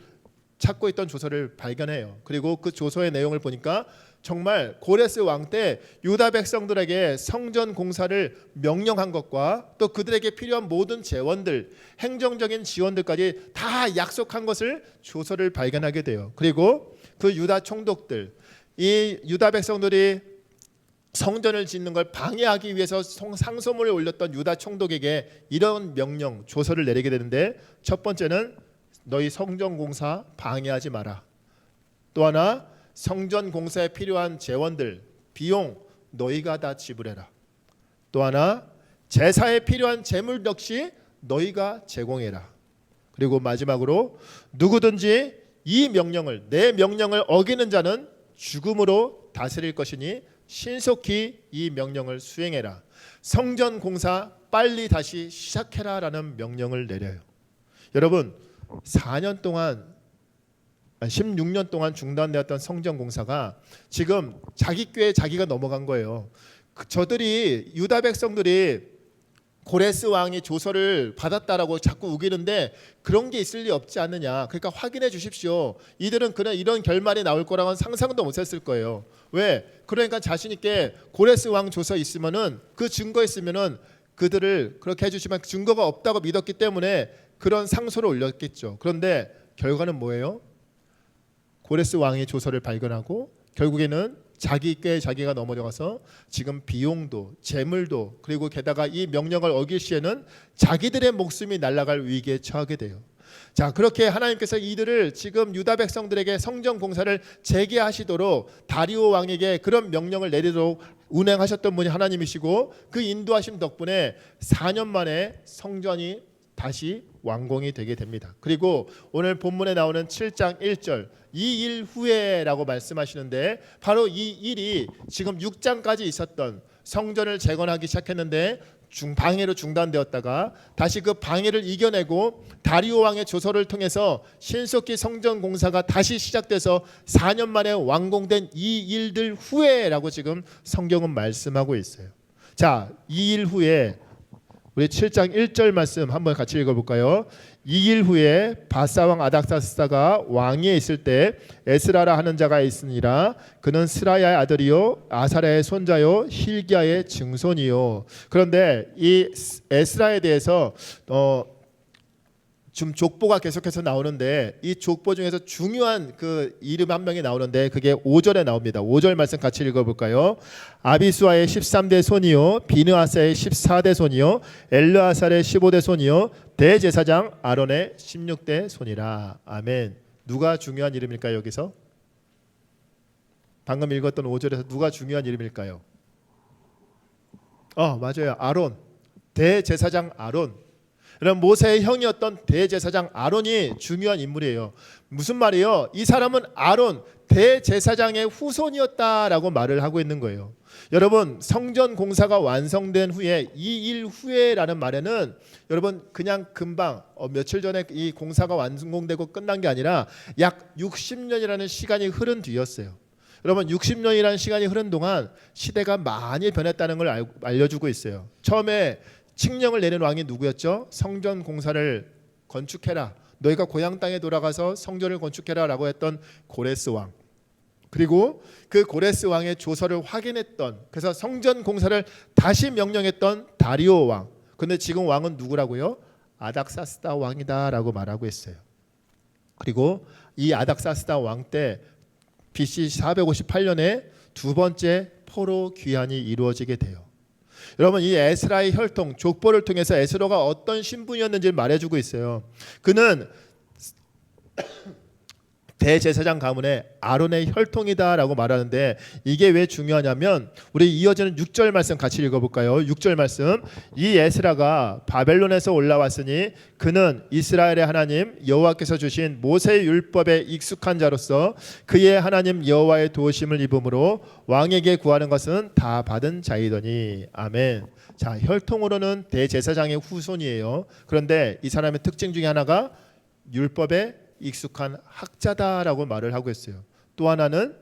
[SPEAKER 5] 찾고 있던 조서를 발견해요. 그리고 그 조서의 내용을 보니까 정말 고레스 왕 때 유다 백성들에게 성전 공사를 명령한 것과 또 그들에게 필요한 모든 재원들, 행정적인 지원들까지 다 약속한 것을 조서를 발견하게 돼요. 그리고 그 유다 총독들, 이 유다 백성들이 성전을 짓는 걸 방해하기 위해서 상소문을 올렸던 유다 총독에게 이런 명령, 조서를 내리게 되는데 첫 번째는 너희 성전 공사 방해하지 마라. 또 하나, 성전 공사에 필요한 재원들, 비용 너희가 다 지불해라. 또 하나, 제사에 필요한 재물 역시 너희가 제공해라. 그리고 마지막으로 누구든지 이 명령을, 내 명령을 어기는 자는 죽음으로 다스릴 것이니 신속히 이 명령을 수행해라. 성전 공사 빨리 다시 시작해라 라는 명령을 내려요. 여러분, 4년 동안 16년 동안 중단되었던 성전 공사가 지금 자기 꾀에 자기가 넘어간 거예요. 저들이 유다 백성들이 고레스 왕이 조서를 받았다라고 자꾸 우기는데 그런 게 있을 리 없지 않느냐. 그러니까 확인해 주십시오. 이들은 그냥 이런 결말이 나올 거라고는 상상도 못했을 거예요. 왜? 그러니까 자신 있게 고레스 왕 조서 있으면은 그 증거 있으면은 그들을 그렇게 해주시면 증거가 없다고 믿었기 때문에 그런 상소를 올렸겠죠. 그런데 결과는 뭐예요? 고레스 왕이 조서를 발견하고 결국에는 자기 꾀에 자기가 넘어져가서 지금 비용도 재물도 그리고 게다가 이 명령을 어길 시에는 자기들의 목숨이 날아갈 위기에 처하게 돼요. 자, 그렇게 하나님께서 이들을 지금 유다 백성들에게 성전 공사를 재개하시도록 다리오 왕에게 그런 명령을 내리도록 운행하셨던 분이 하나님이시고 그 인도하심 덕분에 4년 만에 성전이 다시 완공이 되게 됩니다. 그리고 오늘 본문에 나오는 7장 1절 이 일 후에라고 말씀하시는데 바로 이 일이 지금 6장까지 있었던 성전을 재건하기 시작했는데 방해로 중단되었다가 다시 그 방해를 이겨내고 다리오 왕의 조서를 통해서 신속히 성전 공사가 다시 시작돼서 4년 만에 완공된 이 일들 후에라고 지금 성경은 말씀하고 있어요. 자, 이 일 후에 우리 7장 1절 말씀 한번 같이 읽어볼까요? 이 일 후에 바사왕 아닥사스다가 왕위에 있을 때 에스라라 하는 자가 있으니라. 그는 스라야의 아들이요 아사랴의 손자요 힐기야의 증손이요. 그런데 이 에스라에 대해서 좀 족보가 계속해서 나오는데 이 족보 중에서 중요한 그 이름 한 명이 나오는데 그게 5절에 나옵니다. 5절 말씀 같이 읽어볼까요? 아비수아의 13대 손이요 비느하사의 14대 손이요 엘르아살의 15대 손이요 대제사장 아론의 16대 손이라. 아멘. 누가 중요한 이름일까요? 여기서 방금 읽었던 5절에서 누가 중요한 이름일까요? 맞아요. 아론. 대제사장 아론. 그럼 모세의 형이었던 대제사장 아론이 중요한 인물이에요. 무슨 말이에요? 이 사람은 아론 대제사장의 후손이었다라고 말을 하고 있는 거예요. 여러분, 성전 공사가 완성된 후에 이 일 후에라는 말에는 여러분 그냥 금방 며칠 전에 이 공사가 완공되고 끝난 게 아니라 약 60년이라는 시간이 흐른 뒤였어요. 여러분 60년이라는 시간이 흐른 동안 시대가 많이 변했다는 걸 알려주고 있어요. 처음에 칙령을 내린 왕이 누구였죠? 성전 공사를 건축해라. 너희가 고향 땅에 돌아가서 성전을 건축해라 라고 했던 고레스 왕. 그리고 그 고레스 왕의 조서를 확인했던, 그래서 성전 공사를 다시 명령했던 다리오 왕. 근데 지금 왕은 누구라고요? 아닥사스다 왕이다 라고 말하고 있어요. 그리고 이 아닥사스다 왕 때 BC 458년에 두 번째 포로 귀환이 이루어지게 돼요. 여러분, 이 에스라의 혈통 족보를 통해서 에스라가 어떤 신분이었는지를 말해주고 있어요. 그는 대제사장 가문의 아론의 혈통이다라고 말하는데 이게 왜 중요하냐면 우리 이어지는 6절 말씀 같이 읽어볼까요? 6절 말씀. 이 에스라가 바벨론에서 올라왔으니 그는 이스라엘의 하나님 여호와께서 주신 모세의 율법에 익숙한 자로서 그의 하나님 여호와의 도우심을 입음으로 왕에게 구하는 것은 다 받은 자이더니. 아멘. 자, 혈통으로는 대제사장의 후손이에요. 그런데 이 사람의 특징 중에 하나가 율법에 익숙한 학자다라고 말을 하고 있어요. 또 하나는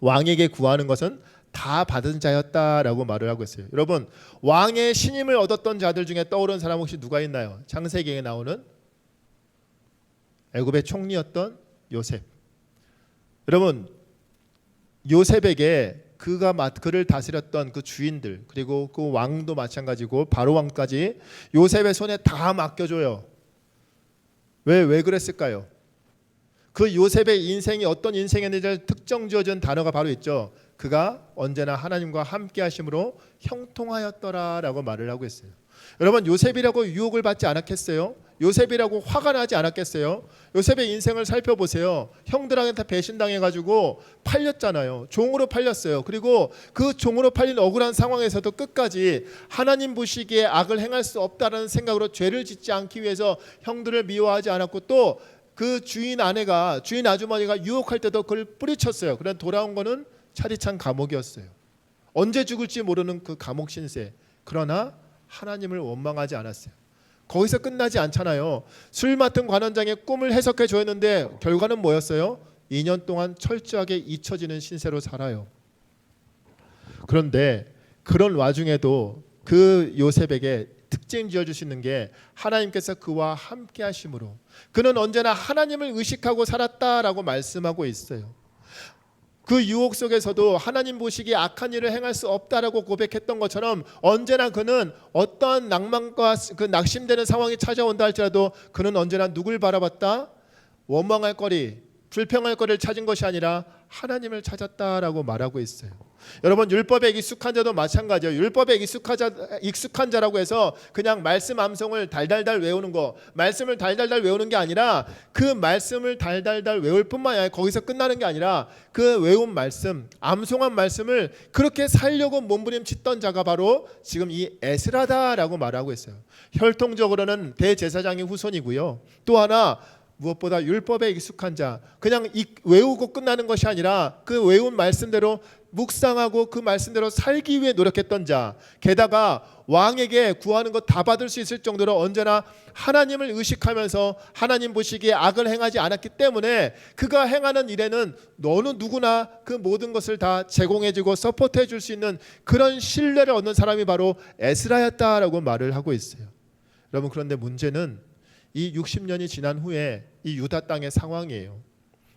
[SPEAKER 5] 왕에게 구하는 것은 다 받은 자였다라고 말을 하고 있어요. 여러분, 왕의 신임을 얻었던 자들 중에 떠오르는 사람 혹시 누가 있나요? 창세기에 나오는 애굽의 총리였던 요셉. 여러분, 요셉에게 그를 다스렸던 그 주인들, 그리고 그 왕도 마찬가지고 바로 왕까지 요셉의 손에 다 맡겨줘요. 왜 그랬을까요? 그 요셉의 인생이 어떤 인생이었는지 특정 지어준 단어가 바로 있죠. 그가 언제나 하나님과 함께 하심으로 형통하였더라라고 말을 하고 있어요. 여러분, 요셉이라고 유혹을 받지 않았겠어요? 요셉이라고 화가 나지 않았겠어요? 요셉의 인생을 살펴보세요. 형들한테 다 배신당해가지고 팔렸잖아요. 종으로 팔렸어요. 그리고 그 종으로 팔린 억울한 상황에서도 끝까지 하나님 보시기에 악을 행할 수 없다라는 생각으로 죄를 짓지 않기 위해서 형들을 미워하지 않았고, 또 그 주인 아주머니가 유혹할 때도 그걸 뿌리쳤어요. 그런 돌아온 거는 차디찬 감옥이었어요. 언제 죽을지 모르는 그 감옥 신세. 그러나 하나님을 원망하지 않았어요. 거기서 끝나지 않잖아요. 술 맡은 관원장의 꿈을 해석해 줬는데 결과는 뭐였어요? 2년 동안 철저하게 잊혀지는 신세로 살아요. 그런데 그런 와중에도 그 요셉에게 특징 지어주시는 게 하나님께서 그와 함께 하심으로 그는 언제나 하나님을 의식하고 살았다라고 말씀하고 있어요. 그 유혹 속에서도 하나님 보시기에 악한 일을 행할 수 없다라고 고백했던 것처럼 언제나 그는 어떠한 낭만과 그 낙심되는 상황이 찾아온다 할지라도 그는 언제나 누굴 바라봤다? 원망할 거리, 불평할 거리를 찾은 것이 아니라 하나님을 찾았다라고 말하고 있어요. 여러분, 율법에 익숙한 자도 마찬가지예요. 율법에 익숙한 자라고 해서 그냥 말씀 암송을 달달달 외우는 거, 말씀을 달달달 외우는 게 아니라 그 말씀을 달달달 외울 뿐만 아니라 거기서 끝나는 게 아니라 그 외운 말씀, 암송한 말씀을 그렇게 살려고 몸부림치던 자가 바로 지금 이 에스라다라고 말하고 있어요. 혈통적으로는 대제사장의 후손이고요. 또 하나 무엇보다 율법에 익숙한 자, 그냥 외우고 끝나는 것이 아니라 그 외운 말씀대로 묵상하고 그 말씀대로 살기 위해 노력했던 자, 게다가 왕에게 구하는 것 다 받을 수 있을 정도로 언제나 하나님을 의식하면서 하나님 보시기에 악을 행하지 않았기 때문에 그가 행하는 일에는 너는 누구나 그 모든 것을 다 제공해주고 서포트해 줄 수 있는 그런 신뢰를 얻는 사람이 바로 에스라였다라고 말을 하고 있어요. 여러분, 그런데 문제는 이 60년이 지난 후에 이 유다 땅의 상황이에요.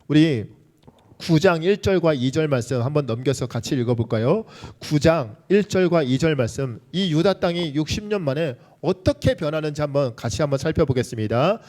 [SPEAKER 5] 우리 9장 1절과 2절 말씀 한번 넘겨서 같이 읽어볼까요? 9장 1절과 2절 말씀, 이 유다 땅이 60년 만에 어떻게 변하는지 같이 한번 살펴보겠습니다.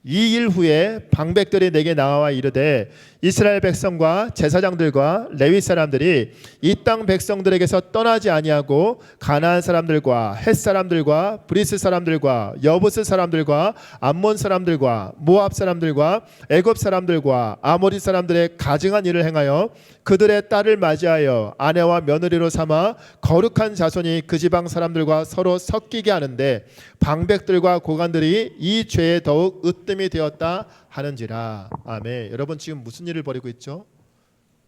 [SPEAKER 5] 이 일 후에 방백들이 내게 나와 이르되 이스라엘 백성과 제사장들과 레위 사람들이 이 땅 백성들에게서 떠나지 아니하고 가나안 사람들과 헷 사람들과 브리스 사람들과 여부스 사람들과 암몬 사람들과 모압 사람들과 애굽 사람들과 아모리 사람들의 가증한 일을 행하여 그들의 딸을 맞이하여 아내와 며느리로 삼아 거룩한 자손이 그 지방 사람들과 서로 섞이게 하는데 방백들과 고관들이 이 죄에 더욱 으뜸이 되었다 하는지라. 아멘. 여러분, 지금 무슨 일을 벌이고 있죠?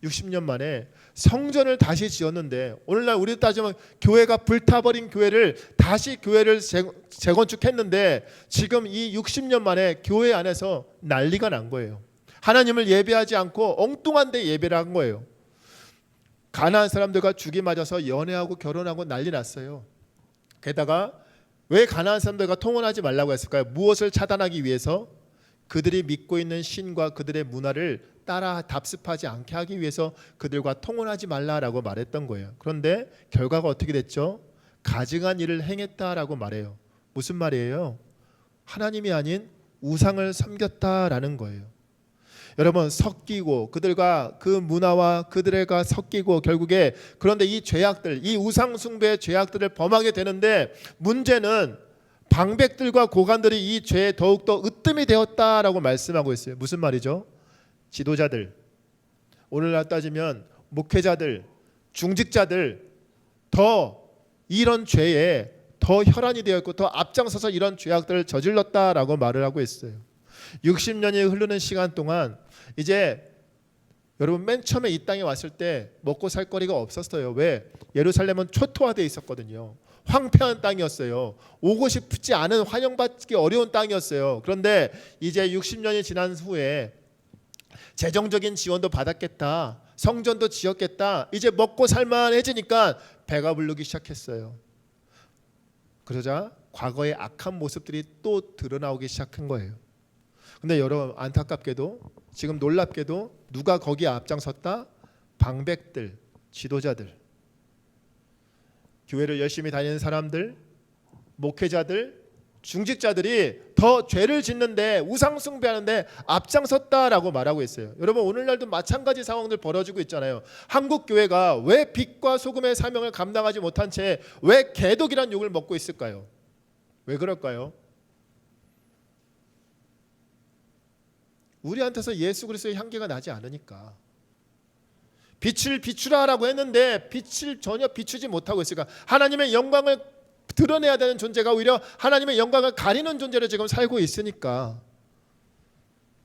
[SPEAKER 5] 60년 만에 성전을 다시 지었는데, 오늘날 우리 따지면 교회가 불타버린 교회를 다시 교회를 재건축했는데, 지금 이 60년 만에 교회 안에서 난리가 난 거예요. 하나님을 예배하지 않고 엉뚱한 데 예배를 한 거예요. 가나안 사람들과 죽이 맞아서 연애하고 결혼하고 난리 났어요. 게다가 왜 가나안 사람들과 통혼하지 말라고 했을까요? 무엇을 차단하기 위해서? 그들이 믿고 있는 신과 그들의 문화를 따라 답습하지 않게 하기 위해서 그들과 통혼하지 말라라고 말했던 거예요. 그런데 결과가 어떻게 됐죠? 가증한 일을 행했다라고 말해요. 무슨 말이에요? 하나님이 아닌 우상을 섬겼다라는 거예요. 여러분, 섞이고 그들과 그 문화와 그들과 섞이고 결국에, 그런데 이 죄악들, 이 우상 숭배의 죄악들을 범하게 되는데, 문제는 방백들과 고관들이 이 죄에 더욱더 으뜸이 되었다라고 말씀하고 있어요. 무슨 말이죠? 지도자들, 오늘날 따지면 목회자들, 중직자들 더 이런 죄에 더 혈안이 되었고 더 앞장서서 이런 죄악들을 저질렀다라고 말을 하고 있어요. 60년이 흐르는 시간 동안 이제 여러분, 맨 처음에 이 땅에 왔을 때 먹고 살 거리가 없었어요. 왜? 예루살렘은 초토화되어 있었거든요. 황폐한 땅이었어요. 오고 싶지 않은, 환영받기 어려운 땅이었어요. 그런데 이제 60년이 지난 후에 재정적인 지원도 받았겠다, 성전도 지었겠다, 이제 먹고 살만해지니까 배가 부르기 시작했어요. 그러자 과거의 악한 모습들이 또 드러나오기 시작한 거예요. 근데 여러분, 안타깝게도 지금 놀랍게도 누가 거기에 앞장섰다? 방백들, 지도자들, 교회를 열심히 다니는 사람들, 목회자들, 중직자들이 더 죄를 짓는데, 우상 숭배하는데 앞장섰다라고 말하고 있어요. 여러분, 오늘날도 마찬가지 상황들 벌어지고 있잖아요. 한국 교회가 왜 빛과 소금의 사명을 감당하지 못한 채 왜 개독이란 욕을 먹고 있을까요? 왜 그럴까요? 우리한테서 예수 그리스도의 향기가 나지 않으니까. 빛을 비추라라고 했는데 빛을 전혀 비추지 못하고 있으니까, 하나님의 영광을 드러내야 되는 존재가 오히려 하나님의 영광을 가리는 존재로 지금 살고 있으니까.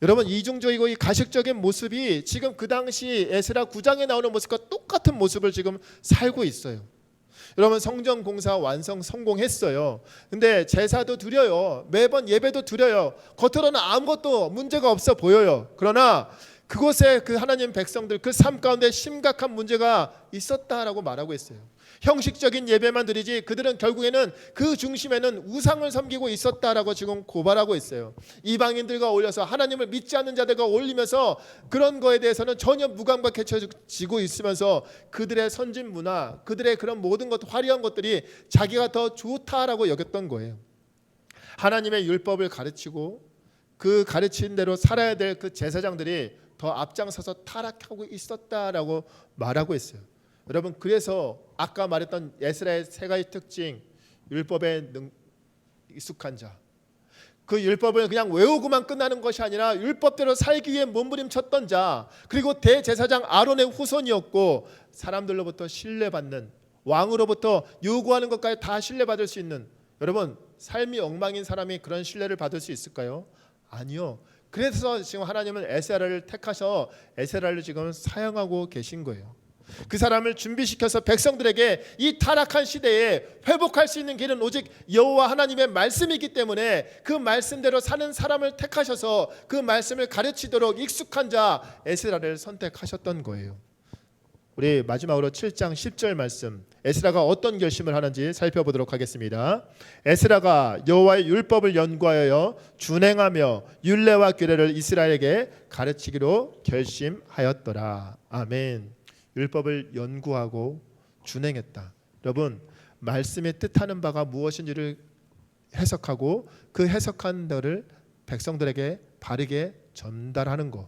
[SPEAKER 5] 여러분, 이중적이고 이 가식적인 모습이 지금 그 당시 에스라 9장에 나오는 모습과 똑같은 모습을 지금 살고 있어요. 여러분, 성전 공사 완성 성공했어요. 근데 제사도 드려요. 매번 예배도 드려요. 겉으로는 아무것도 문제가 없어 보여요. 그러나 그곳에 그 하나님 백성들 그 삶 가운데 심각한 문제가 있었다라고 말하고 있어요. 형식적인 예배만 드리지 그들은 결국에는 그 중심에는 우상을 섬기고 있었다라고 지금 고발하고 있어요. 이방인들과 올려서 하나님을 믿지 않는 자들과 올리면서 그런 거에 대해서는 전혀 무감각해지고 있으면서 그들의 선진 문화, 그들의 그런 모든 것, 화려한 것들이 자기가 더 좋다라고 여겼던 거예요. 하나님의 율법을 가르치고 그 가르친 대로 살아야 될 그 제사장들이 더 앞장서서 타락하고 있었다라고 말하고 있어요. 여러분, 그래서 아까 말했던 에스라의 세 가지 특징, 율법에 익숙한 자, 그 율법을 그냥 외우고만 끝나는 것이 아니라 율법대로 살기 위해 몸부림쳤던 자, 그리고 대제사장 아론의 후손이었고 사람들로부터 신뢰받는, 왕으로부터 요구하는 것까지 다 신뢰받을 수 있는, 여러분, 삶이 엉망인 사람이 그런 신뢰를 받을 수 있을까요? 아니요. 그래서 지금 하나님은 에스라를 택하셔 에스라를 지금 사용하고 계신 거예요. 그 사람을 준비시켜서 백성들에게 이 타락한 시대에 회복할 수 있는 길은 오직 여호와 하나님의 말씀이기 때문에 그 말씀대로 사는 사람을 택하셔서 그 말씀을 가르치도록 익숙한 자 에스라를 선택하셨던 거예요. 우리 마지막으로 7장 10절 말씀, 에스라가 어떤 결심을 하는지 살펴보도록 하겠습니다. 에스라가 여호와의 율법을 연구하여 준행하며 율례와 규례를 이스라엘에게 가르치기로 결심하였더라. 아멘. 율법을 연구하고 준행했다. 여러분, 말씀의 뜻하는 바가 무엇인지를 해석하고 그 해석한 것을 백성들에게 바르게 전달하는 것,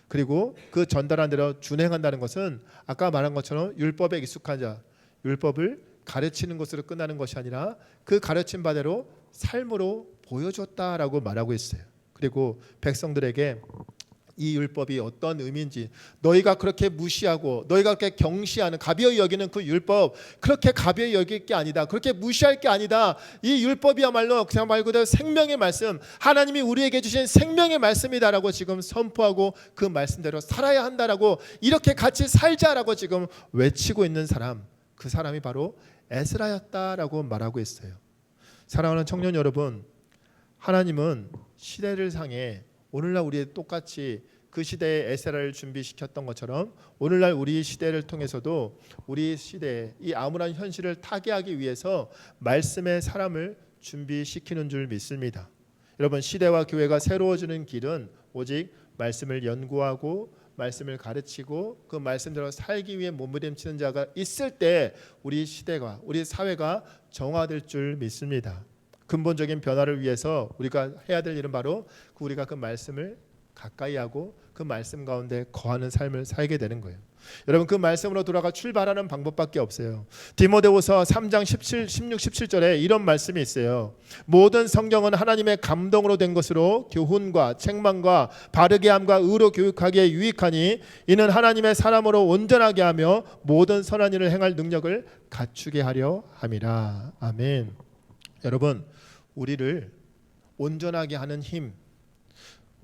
[SPEAKER 5] 그리고 그 전달한 대로 준행한다는 것은 아까 말한 것처럼 율법에 익숙한 자, 율법을 가르치는 것으로 끝나는 것이 아니라 그 가르친 바대로 삶으로 보여줬다라고 말하고 있어요. 그리고 백성들에게 이 율법이 어떤 의미인지, 너희가 그렇게 무시하고 너희가 그렇게 경시하는, 가벼이 여기는 그 율법, 그렇게 가벼이 여길 게 아니다, 그렇게 무시할 게 아니다. 이 율법이야말로 그냥 말 그대로 생명의 말씀, 하나님이 우리에게 주신 생명의 말씀이다라고 지금 선포하고 그 말씀대로 살아야 한다라고, 이렇게 같이 살자라고 지금 외치고 있는 사람, 그 사람이 바로 에스라였다라고 말하고 있어요. 사랑하는 청년 여러분, 하나님은 시대를 상해 오늘날 우리 똑같이 그 시대에 에스라를 준비시켰던 것처럼 오늘날 우리 시대를 통해서도 우리 시대의 이 암울한 현실을 타개하기 위해서 말씀의 사람을 준비시키는 줄 믿습니다. 여러분, 시대와 교회가 새로워지는 길은 오직 말씀을 연구하고 말씀을 가르치고 그 말씀대로 살기 위해 몸부림치는 자가 있을 때 우리 시대가, 우리 사회가 정화될 줄 믿습니다. 근본적인 변화를 위해서 우리가 해야 될 일은 바로 우리가 그 말씀을 가까이 하고 그 말씀 가운데 거하는 삶을 살게 되는 거예요. 여러분, 그 말씀으로 돌아가 출발하는 방법밖에 없어요. 디모데후서 3장 16, 17절에 이런 말씀이 있어요. 모든 성경은 하나님의 감동으로 된 것으로 교훈과 책망과 바르게 함과 의로 교육하기에 유익하니 이는 하나님의 사람으로 온전하게 하며 모든 선한 일을 행할 능력을 갖추게 하려 함이라. 아멘. 여러분, 우리를 온전하게 하는 힘,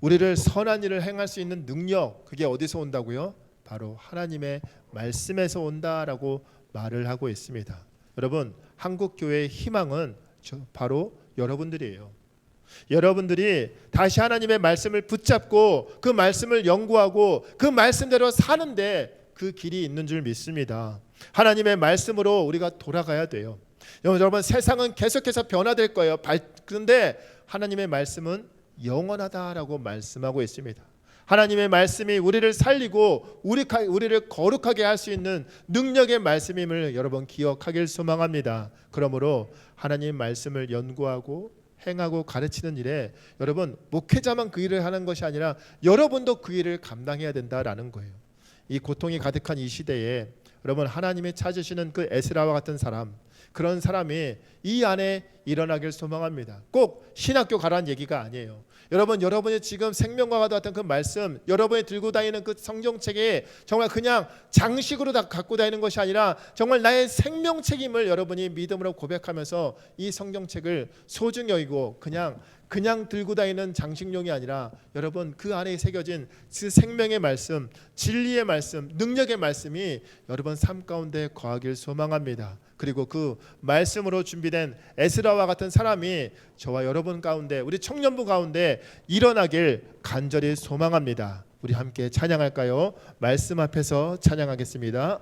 [SPEAKER 5] 우리를 선한 일을 행할 수 있는 능력, 그게 어디서 온다고요? 바로 하나님의 말씀에서 온다라고 말을 하고 있습니다. 여러분, 한국교회의 희망은 바로 여러분들이에요. 여러분들이 다시 하나님의 말씀을 붙잡고 그 말씀을 연구하고 그 말씀대로 사는데 그 길이 있는 줄 믿습니다. 하나님의 말씀으로 우리가 돌아가야 돼요. 여러분, 세상은 계속해서 변화될 거예요. 그런데 하나님의 말씀은 영원하다라고 말씀하고 있습니다. 하나님의 말씀이 우리를 살리고 우리를 거룩하게 할 수 있는 능력의 말씀임을 여러분 기억하길 소망합니다. 그러므로 하나님의 말씀을 연구하고 행하고 가르치는 일에 여러분, 목회자만 그 일을 하는 것이 아니라 여러분도 그 일을 감당해야 된다라는 거예요. 이 고통이 가득한 이 시대에 여러분, 하나님이 찾으시는 그 에스라와 같은 사람, 그런 사람이 이 안에 일어나길 소망합니다. 꼭 신학교 가라는 얘기가 아니에요. 여러분, 여러분이 지금 생명과 같은 그 말씀, 여러분이 들고 다니는 그 성경책에 정말 그냥 장식으로 다 갖고 다니는 것이 아니라 정말 나의 생명책임을 여러분이 믿음으로 고백하면서 이 성경책을 소중히 여기고 그냥 들고 다니는 장식용이 아니라 여러분, 그 안에 새겨진 그 생명의 말씀, 진리의 말씀, 능력의 말씀이 여러분 삶 가운데 거하길 소망합니다. 그리고 그 말씀으로 준비된 에스라와 같은 사람이 저와 여러분 가운데, 우리 청년부 가운데 일어나길 간절히 소망합니다. 우리 함께 찬양할까요? 말씀 앞에서 찬양하겠습니다.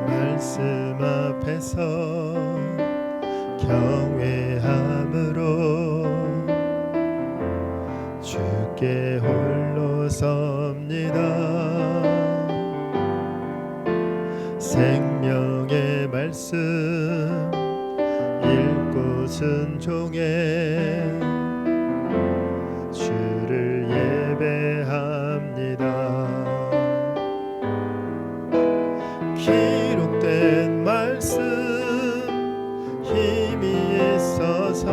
[SPEAKER 5] 말씀 앞에서 경외함으로 주께 홀로 섭니다. 생명의 말씀 읽고 순종해 주를 예배합니다. 기록된 말씀 힘이 있어서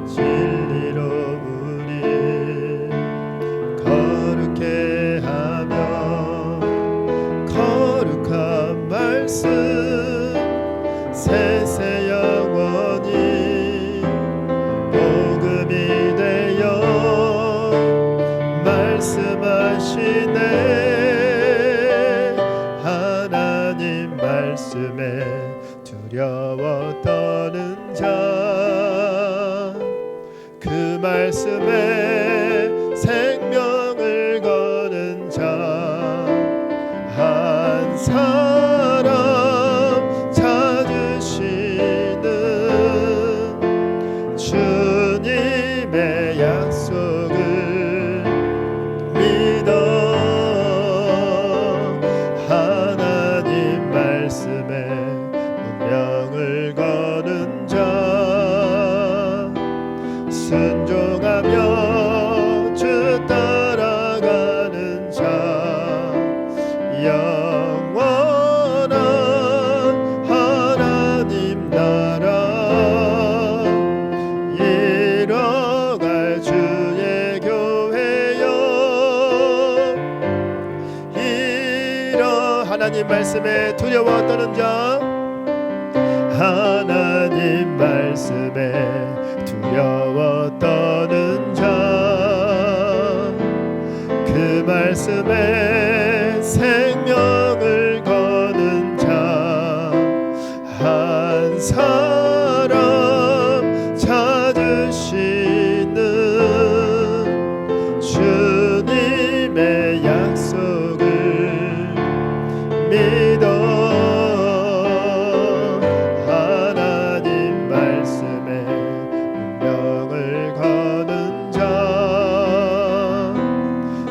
[SPEAKER 5] 진리로 우리 거룩해 하며 그 말씀에 생명을 거는 자 한 사람 찾으시는 주님의 약속을 믿어 하나님 말씀에 운명을 거는 자 순종하며 주 따라가는 자 영원한 하나님 나라 이뤄갈 주의 교회여 하나님 말씀에 두려워 떠는 자 하나님 말씀에 두려워 떠는 자 그 말씀에 생명을 거는 자 한 사람 찾으시는 주님의 약속을 믿어 하나님 말씀에 운명을 거는 자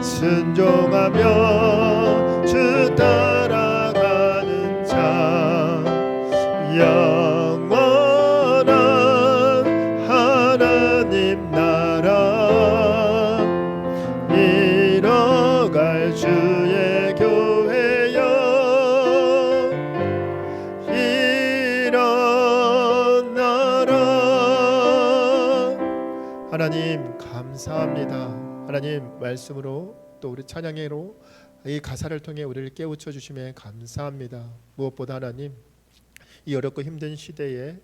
[SPEAKER 5] 순종하며 주 따라가는 자 영원한 하나님 나라 이뤄갈 주의 교회여 일어나라. 하나님 감사합니다. 하나님 말씀으로 또 우리 찬양회로 이 가사를 통해 우리를 깨우쳐 주심에 감사합니다. 무엇보다 하나님 이 어렵고 힘든 시대에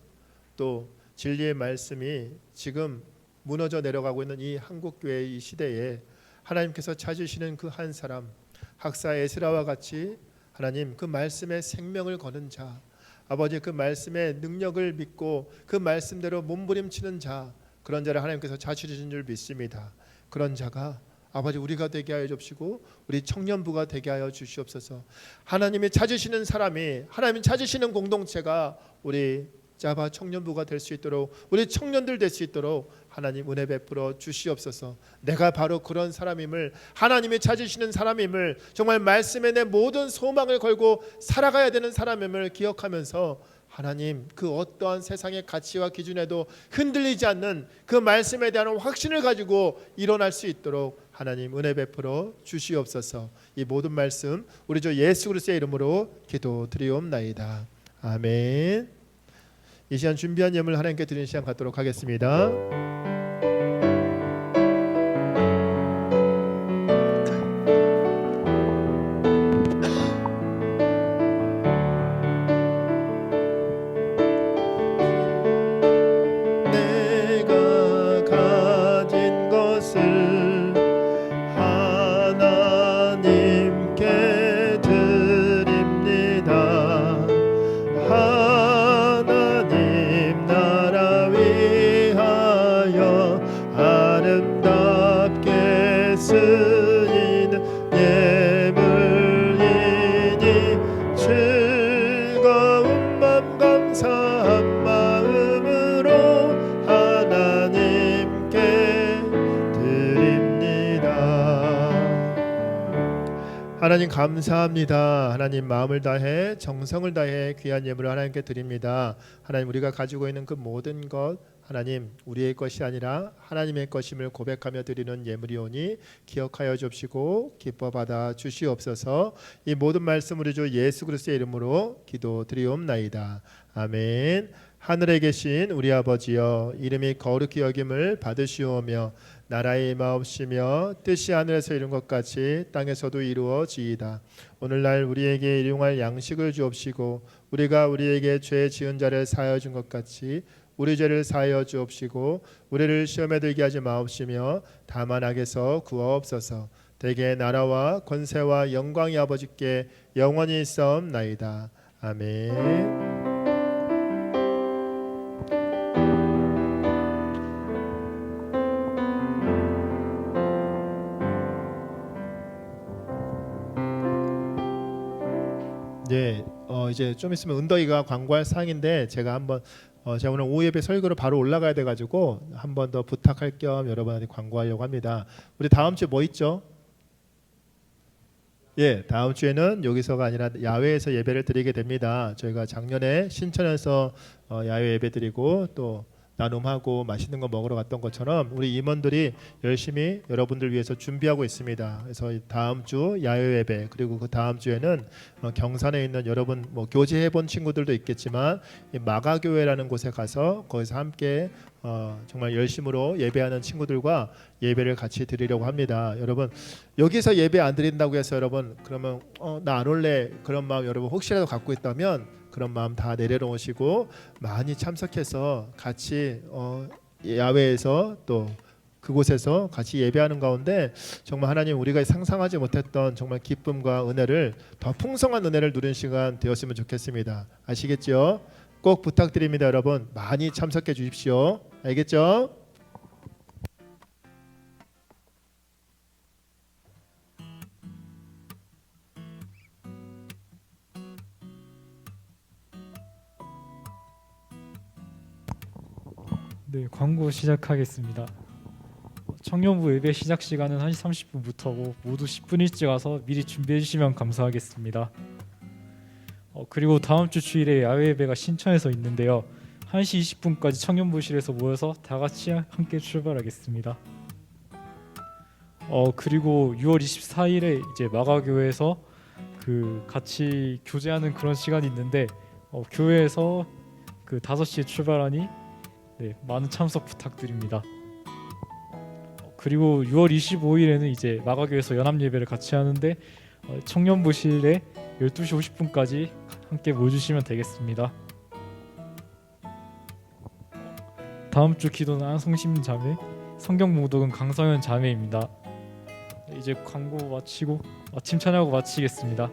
[SPEAKER 5] 또 진리의 말씀이 지금 무너져 내려가고 있는 이 한국교회의 이 시대에 하나님께서 찾으시는 그 한 사람 학사 에스라와 같이 하나님 그 말씀에 생명을 거는 자 아버지 그 말씀의 능력을 믿고 그 말씀대로 몸부림치는 자 그런 자를 하나님께서 찾으신 줄 믿습니다. 그런 자가 아버지 우리가 되게 하여 주시고 우리 청년부가 되게 하여 주시옵소서. 하나님이 찾으시는 사람이 하나님이 찾으시는 공동체가 우리 자바 청년부가 될 수 있도록 우리 청년들 될 수 있도록 하나님 은혜 베풀어 주시옵소서. 내가 바로 그런 사람임을 하나님이 찾으시는 사람임을 정말 말씀에 내 모든 소망을 걸고 살아가야 되는 사람임을 기억하면서 하나님 그 어떠한 세상의 가치와 기준에도 흔들리지 않는 그 말씀에 대한 확신을 가지고 일어날 수 있도록 하나님 은혜 베풀어 주시옵소서. 이 모든 말씀 우리 주 예수 그리스도의 이름으로 기도드리옵나이다. 아멘. 이 시간 준비한 예물 하나님께 드리는 시간 갖도록 하겠습니다. 내가 가진 것을 하나님께 드립니다. 하나님 나라 위하여 아름답게 쓰이는 예물이니 즐거운 맘 감사한 마음으로 하나님께 드립니다. 하나님 감사합니다. 하나님 마음을 다해 정성을 다해 귀한 예물을 하나님께 드립니다. 하나님 우리가 가지고 있는 그 모든 것 하나님 우리의 것이 아니라 하나님의 것임을 고백하며 드리는 예물이오니 기억하여 주시고 기뻐 받아 주시옵소서. 이 모든 말씀 우리 주 예수 그리스도의 이름으로 기도드리옵나이다. 아멘. 하늘에 계신 우리 아버지여 이름이 거룩히 여김을 받으시오며 나라의 임하옵시며 뜻이 하늘에서 이룬 것 같이 땅에서도 이루어지이다. 오늘날 우리에게 일용할 양식을 주옵시고 우리가 우리에게 죄 지은 자를 사하여 준 것 같이 우리 죄를 사하여 주옵시고 우리를 시험에 들게 하지 마옵시며 다만 악에서 구하옵소서. 대개 나라와 권세와 영광이 아버지께 영원히 있사옵나이다. 아멘. 네, 이제 좀 있으면 은덕이가 광고할 사항인데 제가 한번 제가 오늘 오후 예배 설교로 바로 올라가야 돼가지고 한 번 더 부탁할 겸 여러분한테 광고하려고 합니다. 우리 다음 주에 뭐 있죠? 예, 다음 주에는 여기서가 아니라 야외에서 예배를 드리게 됩니다. 저희가 작년에 신천에서 야외 예배 드리고 또 나눔하고 맛있는 거 먹으러 갔던 것처럼 우리 임원들이 열심히 여러분들 위해서 준비하고 있습니다. 그래서 다음 주 야외 예배 그리고 그 다음 주에는 경산에 있는 여러분 뭐 교제해 본 친구들도 있겠지만 이 마가교회라는 곳에 가서 거기서 함께 정말 열심으로 예배하는 친구들과 예배를 같이 드리려고 합니다. 여러분 여기서 예배 안 드린다고 해서 여러분 그러면 나 안 올래 그런 마음 여러분 혹시라도 갖고 있다면 그런 마음 다 내려놓으시고 많이 참석해서 같이 야외에서 또 그곳에서 같이 예배하는 가운데 정말 하나님 우리가 상상하지 못했던 정말 기쁨과 은혜를 더 풍성한 은혜를 누리는 시간 되었으면 좋겠습니다. 아시겠죠? 꼭 부탁드립니다. 여러분 많이 참석해 주십시오. 알겠죠?
[SPEAKER 6] 네, 광고 시작하겠습니다. 청년부 예배 시작 시간은 1시 30분부터고 모두 10분 일찍 와서 미리 준비해 주시면 감사하겠습니다. 그리고 다음 주 주일에 야외 예배가 신천에서 있는데요. 1시 20분까지 청년부실에서 모여서 다 같이 함께 출발하겠습니다. 그리고 6월 24일에 이제 마가교회에서 그 같이 교제하는 그런 시간이 있는데 교회에서 그 5시에 출발하니 네, 많은 참석 부탁드립니다. 그리고 6월 25일에는 이제 마가교에서 연합 예배를 같이 하는데 청년부실에 12시 50분까지 함께 모여주시면 되겠습니다. 다음 주 기도는 안성심 자매, 성경 몽독은 강성현 자매입니다. 이제 광고 마치고 아침 찬양하고 마치겠습니다.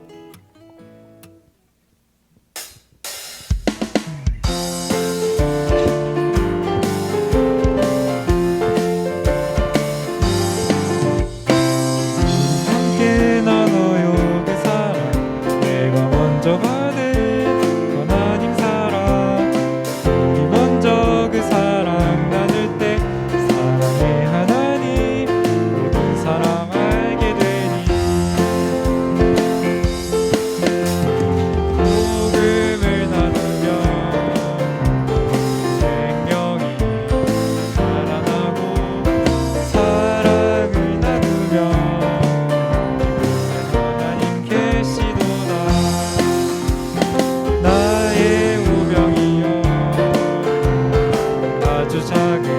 [SPEAKER 2] 작은